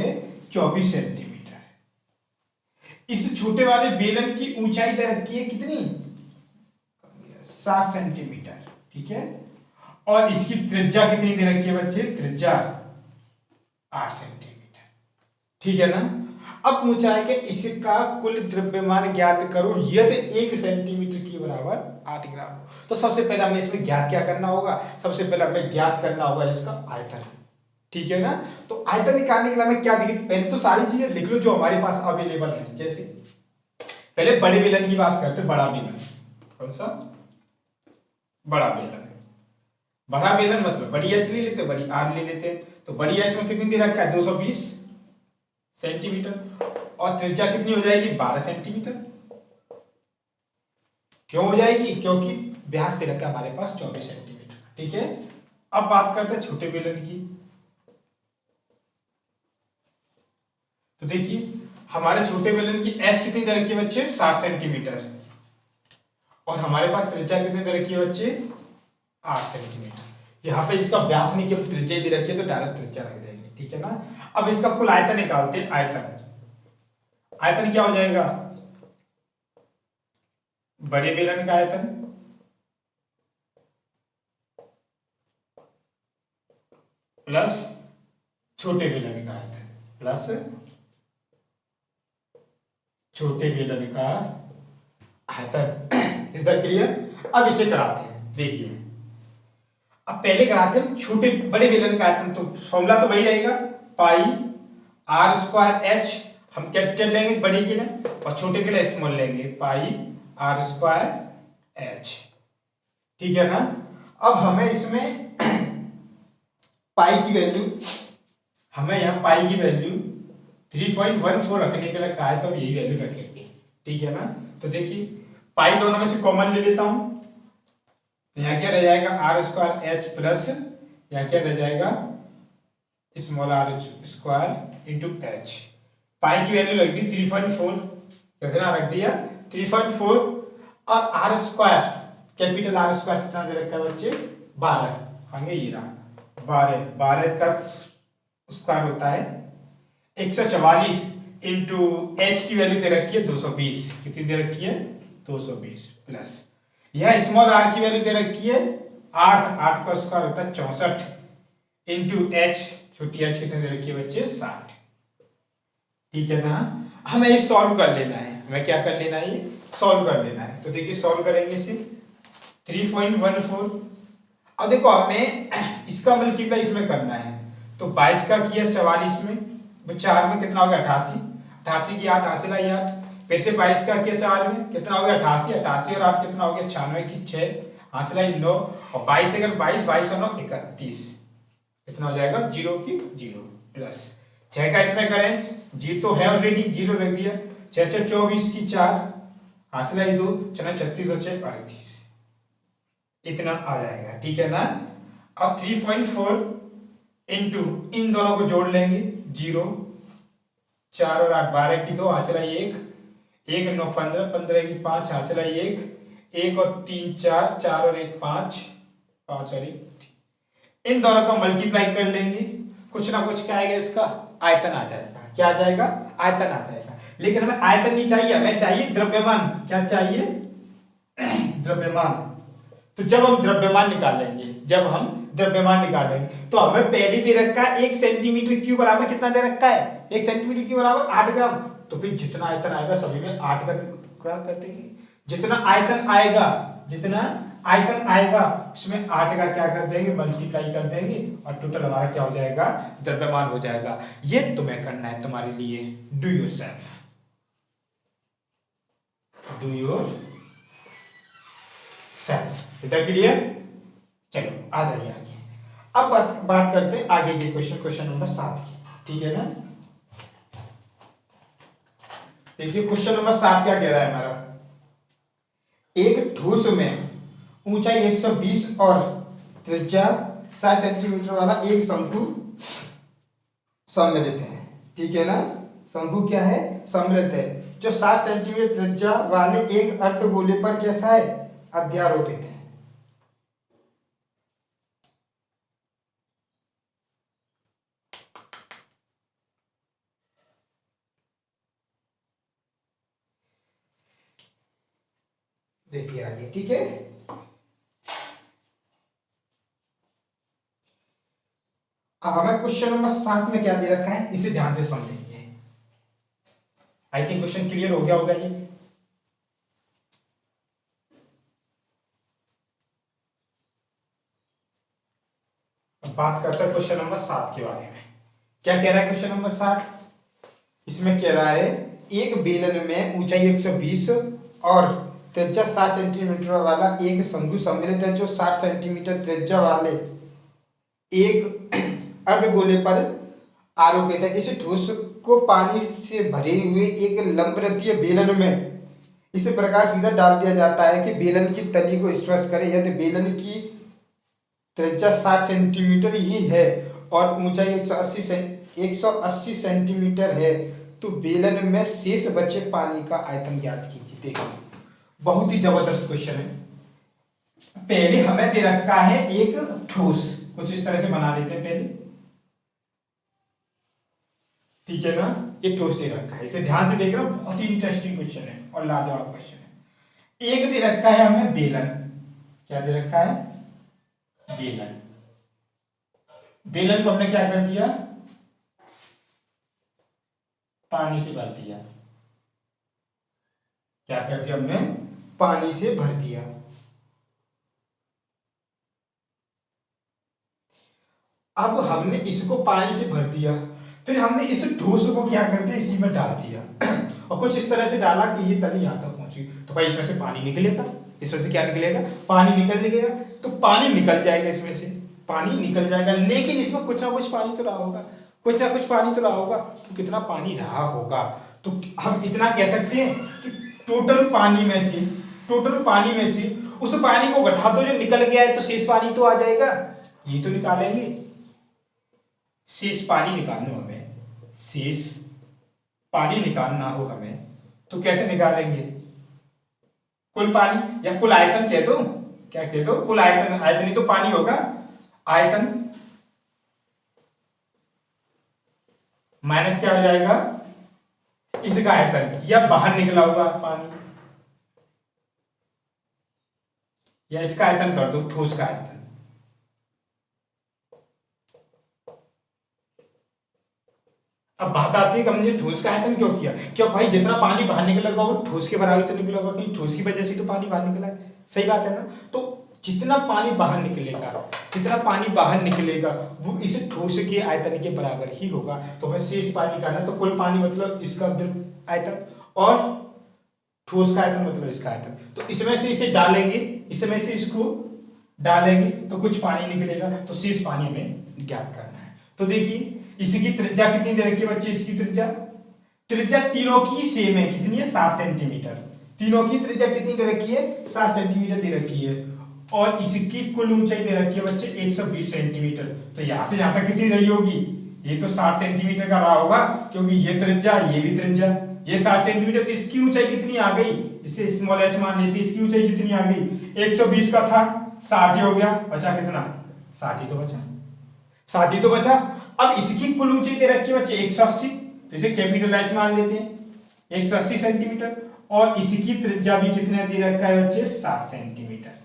24 सेंटीमीटर। इस छोटे वाले बेलन की ऊंचाई दे रखी है कितनी, 60 सेंटीमीटर, ठीक है। और इसकी त्रिज्या कितनी दे रखी है बच्चे, त्रिज्या 8 सेंटीमीटर, ठीक है ना। अब पूछा है कि इसका कुल द्रव्यमान ज्ञात करो यदि 1 सेंटीमीटर के बराबर 8 ग्राम हो। तो सबसे पहले हमें इसमें ज्ञात क्या करना होगा, सबसे पहले हमें ज्ञात करना होगा इसका आयतन, ठीक है ना। तो आयतन निकालने के लिए हमें क्या देखिए, पहले तो सारी चीजें लिख लो जो हमारे पास अवेलेबल है। जैसे पहले बड़े बेलन की बात करते हैं, बड़ा बेलन, कौन सा, बड़ा बेलन। बड़ा बेलन मतलब बड़ी एच ले लेते, बड़ी आर ले लेते। तो बड़ी एच में कितनी दे रखा है, 220 सेंटीमीटर और त्रिज्या कितनी हो जाएगी, 12 सेंटीमीटर। क्यों हो जाएगी, क्योंकि व्यास दे रखा है हमारे पास 24 सेंटीमीटर, ठीक है। अब बात करते हैं छोटे बेलन की। तो देखिए हमारे छोटे बेलन की एच कितनी दे रखी है बच्चे, 60 सेंटीमीटर और हमारे पास त्रिज्या कितनी दे रखी है बच्चे, 8 सेंटीमीटर। यहाँ पे इसका व्यास नहीं केवल त्रिज्या दे रखी है तो डायरेक्ट त्रिज्या रख देंगे, ठीक है ना। अब इसका कुल आयतन निकालते हैं। आयतन क्या हो जाएगा, बड़े बेलन का आयतन प्लस छोटे बेलन का आयतन प्लस छोटे बेलन का आयतन। Is the clear. अब इसे कराते हैं, देखिए अब पहले कराते हैं छोटे बड़े बेलन का आयतन। तो फॉर्मूला तो वही रहेगा, पाई आर स्क्वायर एच, हम कैपिटल लेंगे बड़े के लिए और छोटे के लिए स्मॉल लेंगे, पाई आर स्क्वायर एच, ठीक है ना। अब हमें इसमें पाई की वैल्यू, हमें यहाँ पाई की वैल्यू 3.14 रखने के लिए कहा है तो यही वैल्यू रखेंगे, ठीक है ना। तो देखिए पाई दोनों में से कॉमन ले लेता हूं, यहाँ क्या रह जाएगा, आर स्क्वायर एच प्लस यहाँ क्या रह जाएगा, small r square into h. Pi की वैल्यू रख दी 3.4, कितना रख दिया 3.4 और R square capital R square कितना दे रखा है बच्चे, 12। आगे ये रहा 12 का स्क्वायर होता है 144 इंटू एच की वैल्यू दे रखी है 220, कितनी दे रखी है 220 प्लस यह स्मॉल आर की वैल्यू दे रखी है 8 का स्क्वायर होता है 64 इंटू एच, छोटी एच कितनी दे रखी है बच्चे 60, ठीक है ना। हमें ये सॉल्व कर लेना है, हमें क्या कर लेना है, ये सॉल्व कर लेना है। तो देखिए सॉल्व करेंगे इसे 3.14। अब देखो हमें इसका मल्टीप्लाई इसमें करना है, तो 22 का किया 44 में, वो 4 में कितना हो गया 88, 88 की 8 हासिल आई 8, फिर से 22 का किया 4 में कितना हो गया 88, 88 और 8 कितना हो गया 96 की 6 हासिल आई 9 और 22 अगर 22 और 9 31, कितना हो जाएगा 0 की 0 प्लस 6 का इसमें करें, जी तो है ऑलरेडी 0 रख दिया, 6 6 24 की 4 हासिल आई 2 चना 36 और 6 38, इतना आ जाएगा, ठीक है ना। अब 3.4 इंटू इन दोनों को जोड़ लेंगे 0 4 और 8 12 की 2 हासिल आई 1 1 9 15 15 की 5 हासिल आई 1 1 और 3 4 4 और 1 5 5 और 1, इन दोनों का मल्टीप्लाई कर लेंगे, कुछ ना कुछ क्या आएगा, इसका आयतन आ जाएगा। क्या आ जाएगा, आयतन आ जाएगा। लेकिन हमें आयतन नहीं चाहिए, हमें चाहिए द्रव्यमान। क्या चाहिए, द्रव्यमान। तो जब हम द्रव्यमान निकालेंगे तो हमें पहले दे रखा है 1 सेंटीमीटर क्यूब बराबर कितना दे रखा है, 1 सेंटीमीटर क्यूब बराबर 8 ग्राम। तो फिर जितना आयतन आएगा सभी में 8 का गुणा कर देंगे, जितना आयतन आएगा उसमें 8 का क्या कर देंगे, मल्टीप्लाई कर देंगे और टोटल हमारा क्या हो जाएगा, द्रव्यमान हो जाएगा। ये तुम्हें करना है तुम्हारे लिए, डू योरसेल्फ, डू योरसेल्फ। इतना क्लियर। चलो आ जाइए आगे। अब बात करते हैं आगे के क्वेश्चन नंबर 7 की, ठीक है ना। देखिए क्वेश्चन नंबर 7 क्या कह रहा है हमारा, एक ठोस में ऊंचाई 120 और त्रिज्या 60 सेंटीमीटर वाला एक शंकु सम्मिलित है। ठीक है ना, शंकु क्या है, सम्मिलित है, जो 60 सेंटीमीटर त्रिज्या वाले एक अर्धगोले पर कैसा है, अध्यारोपित है। देखिए आगे, ठीक है। अब हमें क्वेश्चन नंबर 7 में क्या दे रखा है, इसे ध्यान से समझेंगे। आई थिंक क्वेश्चन क्लियर हो गया होगा ये। अब बात करते हैं क्वेश्चन नंबर 7 के बारे में। क्या कह रहा है क्वेश्चन नंबर 7, इसमें कह रहा है एक बेलन में ऊंचाई 120 और त्रिज्या 60 सेंटीमीटर वाला एक शंकु सम्मिलित है, जो 60 सेंटीमीटर त्रिज्या वाले एक अर्धगोले पर आरोपित है। इस ठोस को पानी से भरे हुए एक लंबवृत्तीय बेलन में इस प्रकार सीधा डाल दिया जाता है कि बेलन की तली को स्पर्श करे। यदि बेलन की त्रिज्या 60 सेंटीमीटर ही है और ऊंचाई 180 सेंटीमीटर है, तो बेलन में शेष बचे पानी का आयतन ज्ञात कीजिए। देखिए बहुत ही जबरदस्त क्वेश्चन है। पहले हमें दे रखा है एक ठोस, कुछ इस तरह से बना लेते हैं पहले, ठीक है ना। ये ठोस दे रखा है, इसे ध्यान से देख रहे हो, बहुत ही इंटरेस्टिंग क्वेश्चन है और लाजवाब क्वेश्चन है। एक दे रखा है हमें बेलन, क्या दे रखा है, बेलन। बेलन को हमने क्या कर दिया, पानी से भर दिया। क्या कर दिया हमने, पानी से भर दिया। अब हमने इसको पानी से भर दिया, फिर हमने इस ठोस को क्या कर दिया, इसी में डाल दिया और कुछ इस तरह से डाला कि ये तली यहां तक पहुंची। तो भाई इसमें से पानी निकलेगा, इसमें से क्या निकलेगा, पानी निकल जाएगा। तो पानी निकल जाएगा, इसमें से पानी निकल जाएगा, लेकिन इसमें कुछ ना कुछ पानी तो रहा होगा, कुछ ना कुछ पानी तो रहा होगा। तो कितना पानी रहा होगा, तो हम इतना कह सकते हैं कि टोटल पानी में से, टोटल पानी में से उस पानी को घटा दो जो निकल गया है, तो शेष पानी तो आ जाएगा। ये तो निकालेंगे, शेष पानी निकालना हो हमें, शेष पानी निकालना हो हमें, तो कैसे निकालेंगे, कुल पानी या कुल आयतन कह दो, क्या कह दो, कुल आयतन, आयतन ही तो पानी होगा, आयतन माइनस क्या हो जाएगा, इसका आयतन, या बाहर निकला हुआ पानी, या इसका आयतन कर दो, ठोस का आयतन। अब बात आती है कि हमने ठोस का आयतन क्यों किया, क्यों भाई जितना पानी बाहर निकलेगा वो ठोस के बराबर तो निकलेगा, क्योंकि ठोस की वजह से तो पानी बाहर निकला है, सही बात है ना। तो जितना पानी बाहर निकलेगा, जितना पानी बाहर निकलेगा वो इस ठोस के आयतन के बराबर ही होगा। तो हमें शेष पानी निकालना, तो कुल पानी मतलब इसका आयतन और ठोस का आयतन मतलब इसका आयतन। तो इसमें से इसे डालेंगे, इसमें से इसको डालेंगे तो कुछ पानी निकलेगा, तो शेष पानी हमें ज्ञात करना है। तो देखिए इसकी त्रिज्या कितनी दे रखी है बच्चे, इसकी त्रिज्या, त्रिज्या तीनों की सेम है, कितनी है, 60 सेंटीमीटर। तीनों की त्रिज्या कितनी दे रखी है, 60 सेंटीमीटर दे रखी है, और इसकी कुल ऊंचाई दे रखी है बच्चे 120 सेंटीमीटर। तो यहां से यहां तक कितनी रही होगी, ये तो 60 सेंटीमीटर का रहा होगा, क्योंकि ये त्रिज्या ये भी त्रिज्या, ये 60 सेंटीमीटर, तो इसकी ऊंचाई कितनी आ गई, इसे स्मॉल h मान लेते, इसकी ऊंचाई कितनी आ गई, 120 का था 60 हो गया, बचा कितना, 60 ही तो बचा, 60 ही तो बचा। अब इसकी कुल ऊंचाई दे रखी है बच्चे 180, तो इसे कैपिटल H मान लेते हैं, 180 सेंटीमीटर, और इसकी त्रिज्या भी कितने दे रखा है बच्चे, 60 सेंटीमीटर।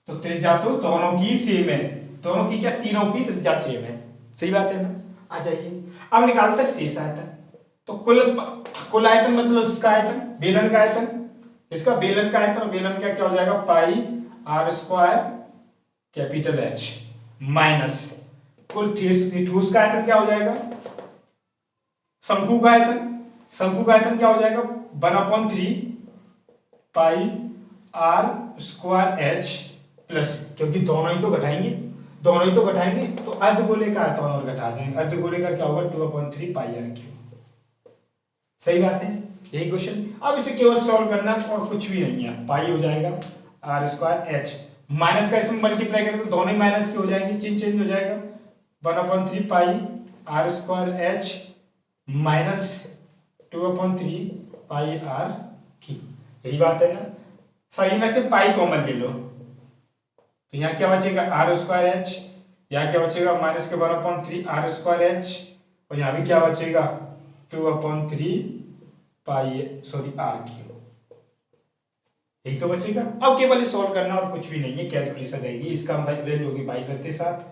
तो त्रिज्या तो दोनों की सेम है, दोनों की क्या, तीनों की त्रिज्या सेम है, सही बात है ना। आ जाइए अब निकालते हैं शेष आयतन। तो कुल आयतन मतलब इसका आयतन, बेलन का आयतन, इसका बेलन का आयतन, बेलन का क्या हो जाएगा, पाई r square capital H minus कुल ठोस का आयतन क्या हो जाएगा, शंकु का आयतन, शंकु का आयतन क्या हो जाएगा, 1/3 पाई r स्क्वायर H प्लस, क्योंकि दोनों ही तो घटाएंगे, दोनों ही तो घटाएंगे, तो अर्धगोले का आयतन और घटा देंगे, अर्धगोले का क्या होगा 2/3 पाई आर क्यूब। सही बात है, यही क्वेश्चन। अब इसे केवल सॉल्व करना और कुछ भी नहीं है, पाई हो जाएगा आर स्क्वायर एच, माइनस का इसमें मल्टीप्लाई करें तो दोनों ही माइनस के हो जाएंगे, चिन्ह चेंज हो जाएगा, 1/3 pi r square h minus 2/3 pi r cube. यही बात है ना। सभी में से पाई कॉमन ले लो, तो यहाँ क्या बचेगा आर स्क्वायर एच, यहाँ क्या बचेगा माइनस के 1/3 आर स्क्वायर एच, और यहाँ भी क्या बचेगा 2/3 पाई आर क्यूब। यही तो बचेगा। अब केवल सॉल्व करना और कुछ भी नहीं है, कैलकुलेशन रहेगी। इसका वैल्यू होगी 22/7,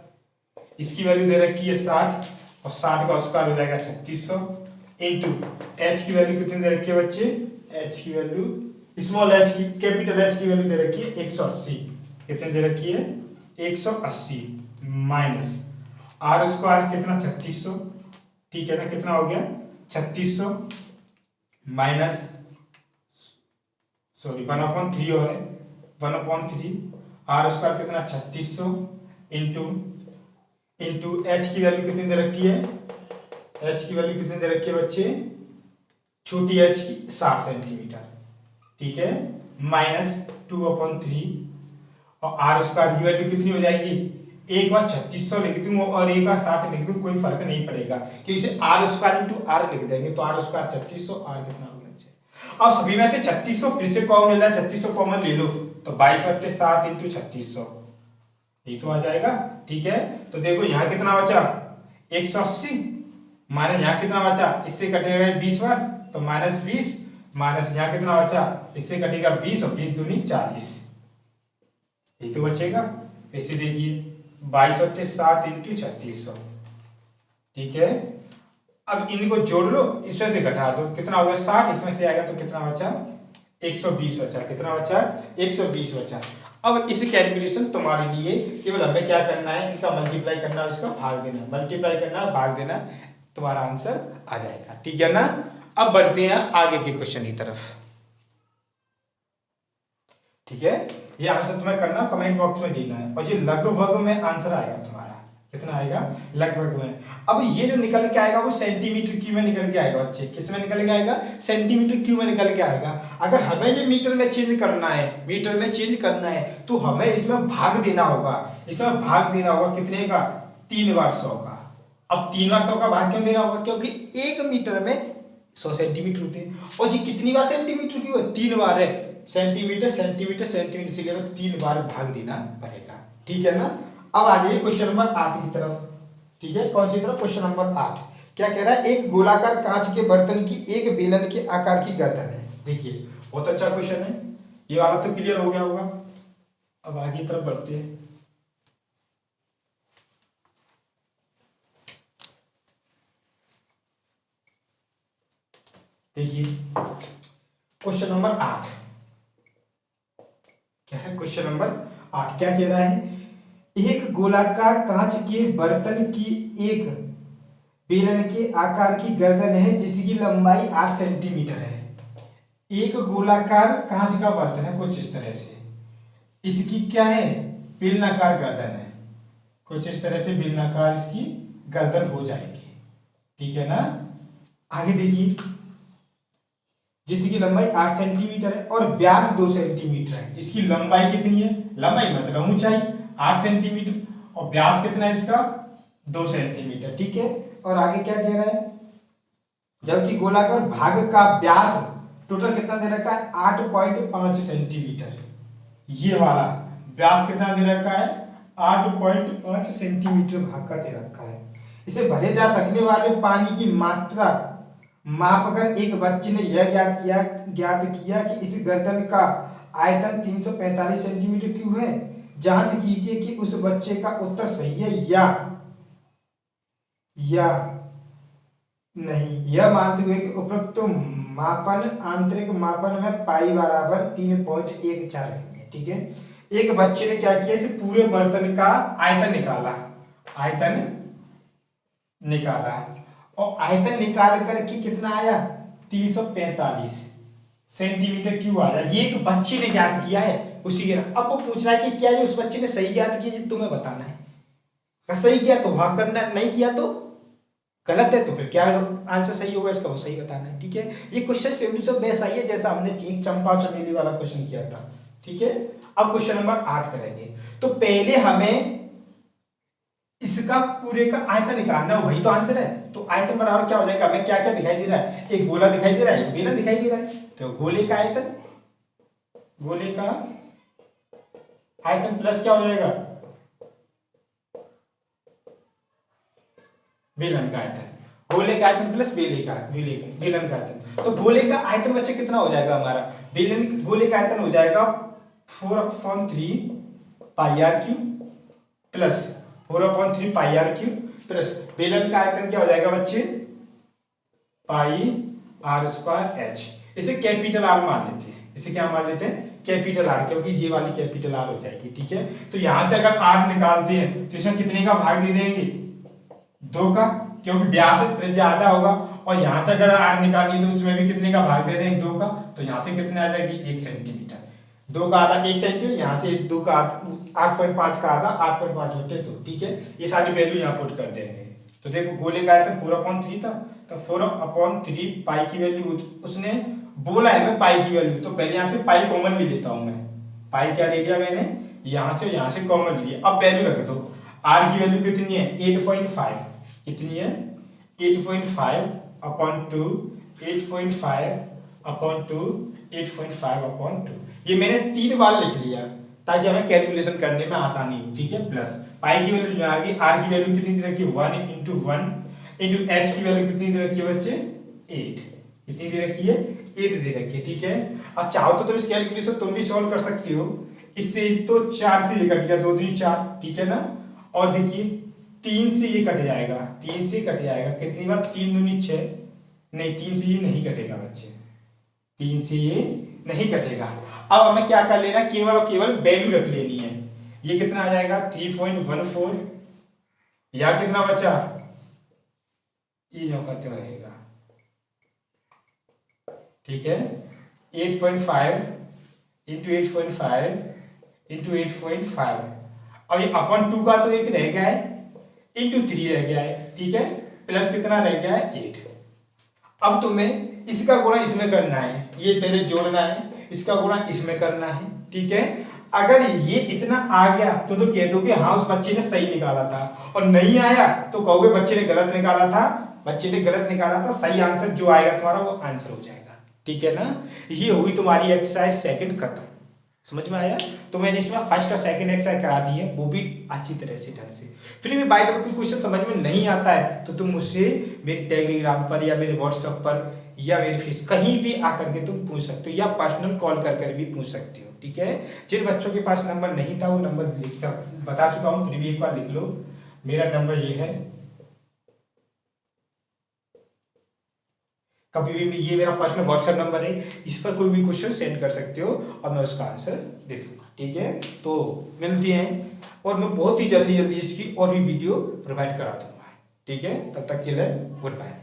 इसकी वैल्यू दे रखी है 60, और 60 का स्क्वायर हो जाएगा 3600 इंटू एच की वैल्यू कितनी दे रखी है बच्चे, एच की वैल्यू स्मॉल एच की, कैपिटल एच की वैल्यू दे रखी है 180, कितनी दे रखी है 180 माइनस आर स्क्वायर कितना 3600, ठीक है ना, कितना हो गया 3600 माइनस 1/3 हो है 1/3 आर स्क्वायर कितना 3600 इंटू एच की वैल्यू कितनी दे रखी है, एच की वैल्यू कितनी दे रखी है बच्चे, छोटी एच की 60 सेंटीमीटर, ठीक है, माइनस 2/3 और आर स्क्वायर की वैल्यू कितनी हो जाएगी, एक बार 3600 लिख दूं और एक बार 60 लिख दूं, कोई फर्क नहीं पड़ेगा क्योंकि इसे आर स्क्वायर इंटू आर लिख देंगे, तो आर स्क्वायर 3600, आर कितना हो गया। अब सभी में से 3600 फिर से कॉमन लेना है, 3600 कॉमन ले लो तो 22/7 इंटू 3600 ये तो आ जाएगा, ठीक है। तो देखो यहाँ कितना बचा 180 माइनस यहाँ कितना बचा, इससे कटेगा 20 बार तो -20 माइनस यहाँ कितना बचा, इससे कटेगा 20 और 20 दूनी 40, ये तो बचेगा। ऐसे देखिए 22/7 इंटू 3600, ठीक है। अब इनको जोड़ लो, इसमें से घटा दो, कितना होगा 60, इसमें से आएगा तो कितना बचा 120 बचा, कितना बचा 120 बचा। अब इस कैलकुलेशन तुम्हारे लिए केवल हमें क्या करना है, इनका मल्टीप्लाई करना और इसका भाग देना, मल्टीप्लाई करना भाग देना, तुम्हारा आंसर आ जाएगा, ठीक है ना। अब बढ़ते हैं आगे के क्वेश्चन की तरफ, ठीक है। ये आंसर तुम्हें करना कमेंट बॉक्स में देना है, और ये लगभग में आंसर आएगा तुम्हारा, कितना आएगा लगभग में। अब ये जो निकल के आएगा वो सेंटीमीटर क्यूब में निकल के आएगा बच्चे, किस में निकल के आएगा, सेंटीमीटर क्यूब में निकल के आएगा। अगर हमें ये मीटर में चेंज करना है, मीटर में चेंज करना है तो हमें इसमें भाग देना होगा, इसमें भाग देना होगा कितने का, 3 बार 100 का। अब 3 बार 100 का भाग क्यों देना होगा, क्योंकि 1 मीटर में 100 सेंटीमीटर होते हैं, और जी कितनी बार सेंटीमीटर क्यूब है, 3 बार है, सेंटीमीटर सेंटीमीटर सेंटीमीटर, इसलिए हमें 3 बार भाग देना पड़ेगा, ठीक है ना। अब आ जाइए क्वेश्चन नंबर 8 की तरफ, ठीक है। कौन सी तरफ, क्वेश्चन नंबर 8 क्या कह रहा है, एक गोलाकार कांच के बर्तन की एक बेलन के आकार की गर्दन है। देखिए बहुत अच्छा क्वेश्चन है, ये वाला तो क्लियर हो गया होगा। अब आगे की तरफ बढ़ते हैं, देखिए क्वेश्चन नंबर 8 क्या है, क्वेश्चन नंबर 8 क्या कह रहा है, एक गोलाकार कांच के बर्तन की एक बेलन के आकार की गर्दन है जिसकी लंबाई 8 सेंटीमीटर है। एक गोलाकार कांच का बर्तन है कुछ इस तरह से, इसकी क्या है, बेलनाकार गर्दन है, कुछ इस तरह से बेलनाकार इसकी गर्दन हो जाएगी, ठीक है ना। आगे देखिए, जिसकी लंबाई 8 सेंटीमीटर है और व्यास 2 सेंटीमीटर है। इसकी लंबाई कितनी है, लंबाई मतलब ऊंचाई 8 सेंटीमीटर और व्यास कितना है इसका 2 सेंटीमीटर, ठीक है। और आगे क्या कह रहा है, जबकि गोलाकार भाग का व्यास टोटल कितना दे रखा है 8.5 सेंटीमीटर, ये वाला व्यास कितना दे रखा है 8.5 सेंटीमीटर भाग का दे रखा है। इसे भरे जा सकने वाले पानी की मात्रा मापकर एक बच्चे ने यह ज्ञात किया कि इस गर्दन का आयतन 345 सेंटीमीटर क्यूब है। जांच कीजिए कि उस बच्चे का उत्तर सही है या नहीं। यह मानते हुए कि उपरोक्त मापन आंतरिक मापन में पाई बराबर 3.14 है, ठीक है। एक बच्चे ने क्या किया, इस पूरे बर्तन का आयतन निकाला और आयतन निकाल करके कितना आया 345 सेंटीमीटर क्यूब आया। ये एक बच्चे ने ज्ञात किया है उसी के। अब वो पूछ रहा है कि क्या ये उस बच्चे ने सही ज्ञात किया, ये तुम्हें बताना है। सही किया तो हाँ करना, नहीं किया तो गलत है, तो फिर क्या आंसर सही होगा इसका वो सही बताना है। ठीक है, ये क्वेश्चन सिंपल सा वैसा ही है जैसा हमने एक चंपा चमेली वाला क्वेश्चन किया था। ठीक है, अब क्वेश्चन नंबर 8 करेंगे। तो पहले हमें इसका पूरे का आयतन निकालना, वही तो आंसर है। तो आयतन बराबर क्या हो जाएगा, हमें क्या क्या दिखाई दे रहा है, एक गोला दिखाई दे रहा है, एक बेलन दिखाई दे रहा है। तो गोले का आयतन, गोले का आयतन प्लस क्या हो जाएगा, बेलन का आयतन। गोले का आयतन प्लस बेलन का आयतन। तो गोले का आयतन बच्चे कितना हो जाएगा हमारा, बेलन गोले का आयतन हो जाएगा 4/3 pi r cube plus 4/3 pi r cube plus बेलन का आयतन क्या हो जाएगा बच्चे, पाई आर स्क्वायर एच। इसे कैपिटल आर मान लेते हैं, इसे क्या मान लेते हैं, कैपिटल आर, क्योंकि ये वाली कैपिटल आर हो जाएगी। ठीक है, तो यहां से अगर आर निकालते हैं तो इसमें कितने का भाग दे देंगे, 2 का, क्योंकि व्यास से त्रिज्या आधा होगा। और यहां से अगर आर निकालिए तो उसमें भी कितने का भाग दे देंगे, 2 का। तो यहां से कितने आ जाएगी, 1 सेंटीमीटर। 2 का आधा 1 सेंटीमीटर, यहाँ से 2 का 8.5 का आधा 8.5/2। ठीक है, ये सारी वैल्यू यहाँ पुट कर देंगे। तो देखो गोले का आयतन 4/3 था, तो 4/3 पाई की वैल्यू उसने बोला है, मैं पाई की वैल्यू, तो पहले यहाँ से पाई कॉमन ले लेता हूं मैं। पाई क्या ले लिया मैंने, यहाँ से कॉमन ले लिया। अब वैल्यू रख दो, आर की वैल्यू कितनी है, 8.5, कितनी है, 8.5/2, 8.5/2, 8.5/2। ये मैंने 3 बार लिख लिया ताकि हमें कैलकुलेशन करने में आसानी हो। ठीक है, प्लस पाई की वैल्यू जो आ गई, आर की वैल्यू कितनी दे रखी है, 1 × 1 × एच की वैल्यू कितनी दे रखी है बच्चे, 8। कितनी दे रखी है, 8 दे रखी है। ठीक है, अब चाहो तो तुम इस कैलकुलेशन तुम भी सॉल्व कर सकती हो। इससे तो 4 से ये कट गया, 2 3 4, ठीक है ना। और देखिए 3 से ये कट जाएगा, 3 से कट जाएगा, कितनी बार, 3 दूनी 6, नहीं 3 से ये नहीं कटेगा बच्चे, 3 से ये नहीं कटेगा। अब हमें क्या कर लेना, केवल और केवल वैल्यू रख लेनी है। ये कितना आ जाएगा, 3.14, या कितना बचा, ये जो करते रहेगा। ठीक है, 8.5 × 8.5 × 8.5। अब ये अपन 2 का तो एक रह गया है, × 3 रह गया है। ठीक है, प्लस कितना रह गया है, 8। अब तुम्हें इसका गुणा इसमें करना है, ये पहले जोड़ना है, इसका गुणा इसमें करना है। ठीक है, अगर ये इतना आ गया तो कह दोगे हाँ उस बच्चे ने सही निकाला था, और नहीं आया तो कहोगे बच्चे ने गलत निकाला था, बच्चे ने गलत निकाला था। सही आंसर जो आएगा तुम्हारा वो आंसर हो जाएगा। ठीक है ना, ये हुई तुम्हारी एक्सरसाइज सेकंड खत्म। समझ में आया, तो मैंने इसमें फर्स्ट और सेकंड एक्सरसाइज करा दी है, वो भी अच्छी तरह से ढंग से। फिर भी बाय द वे कोई क्वेश्चन समझ में नहीं आता है तो तुम मुझसे मेरे टेलीग्राम पर या मेरे व्हाट्सएप पर या मेरे फेस कहीं भी आकर के तुम पूछ सकते हो, या पर्सनल कॉल कर भी पूछ सकते हो। ठीक है, जिन बच्चों के पास नंबर नहीं था वो नंबर बता चुका हूँ, फिर भी एक बार लिख लो। मेरा नंबर ये है, कभी भी ये मेरा पर्सनल व्हाट्सएप नंबर है, इस पर कोई भी क्वेश्चन सेंड कर सकते हो और मैं उसका आंसर दे दूंगा। ठीक है, तो मिलते हैं, और मैं बहुत ही जल्दी इसकी और भी वीडियो प्रोवाइड करा दूंगा। ठीक है, तब तक के लिए गुड बाय।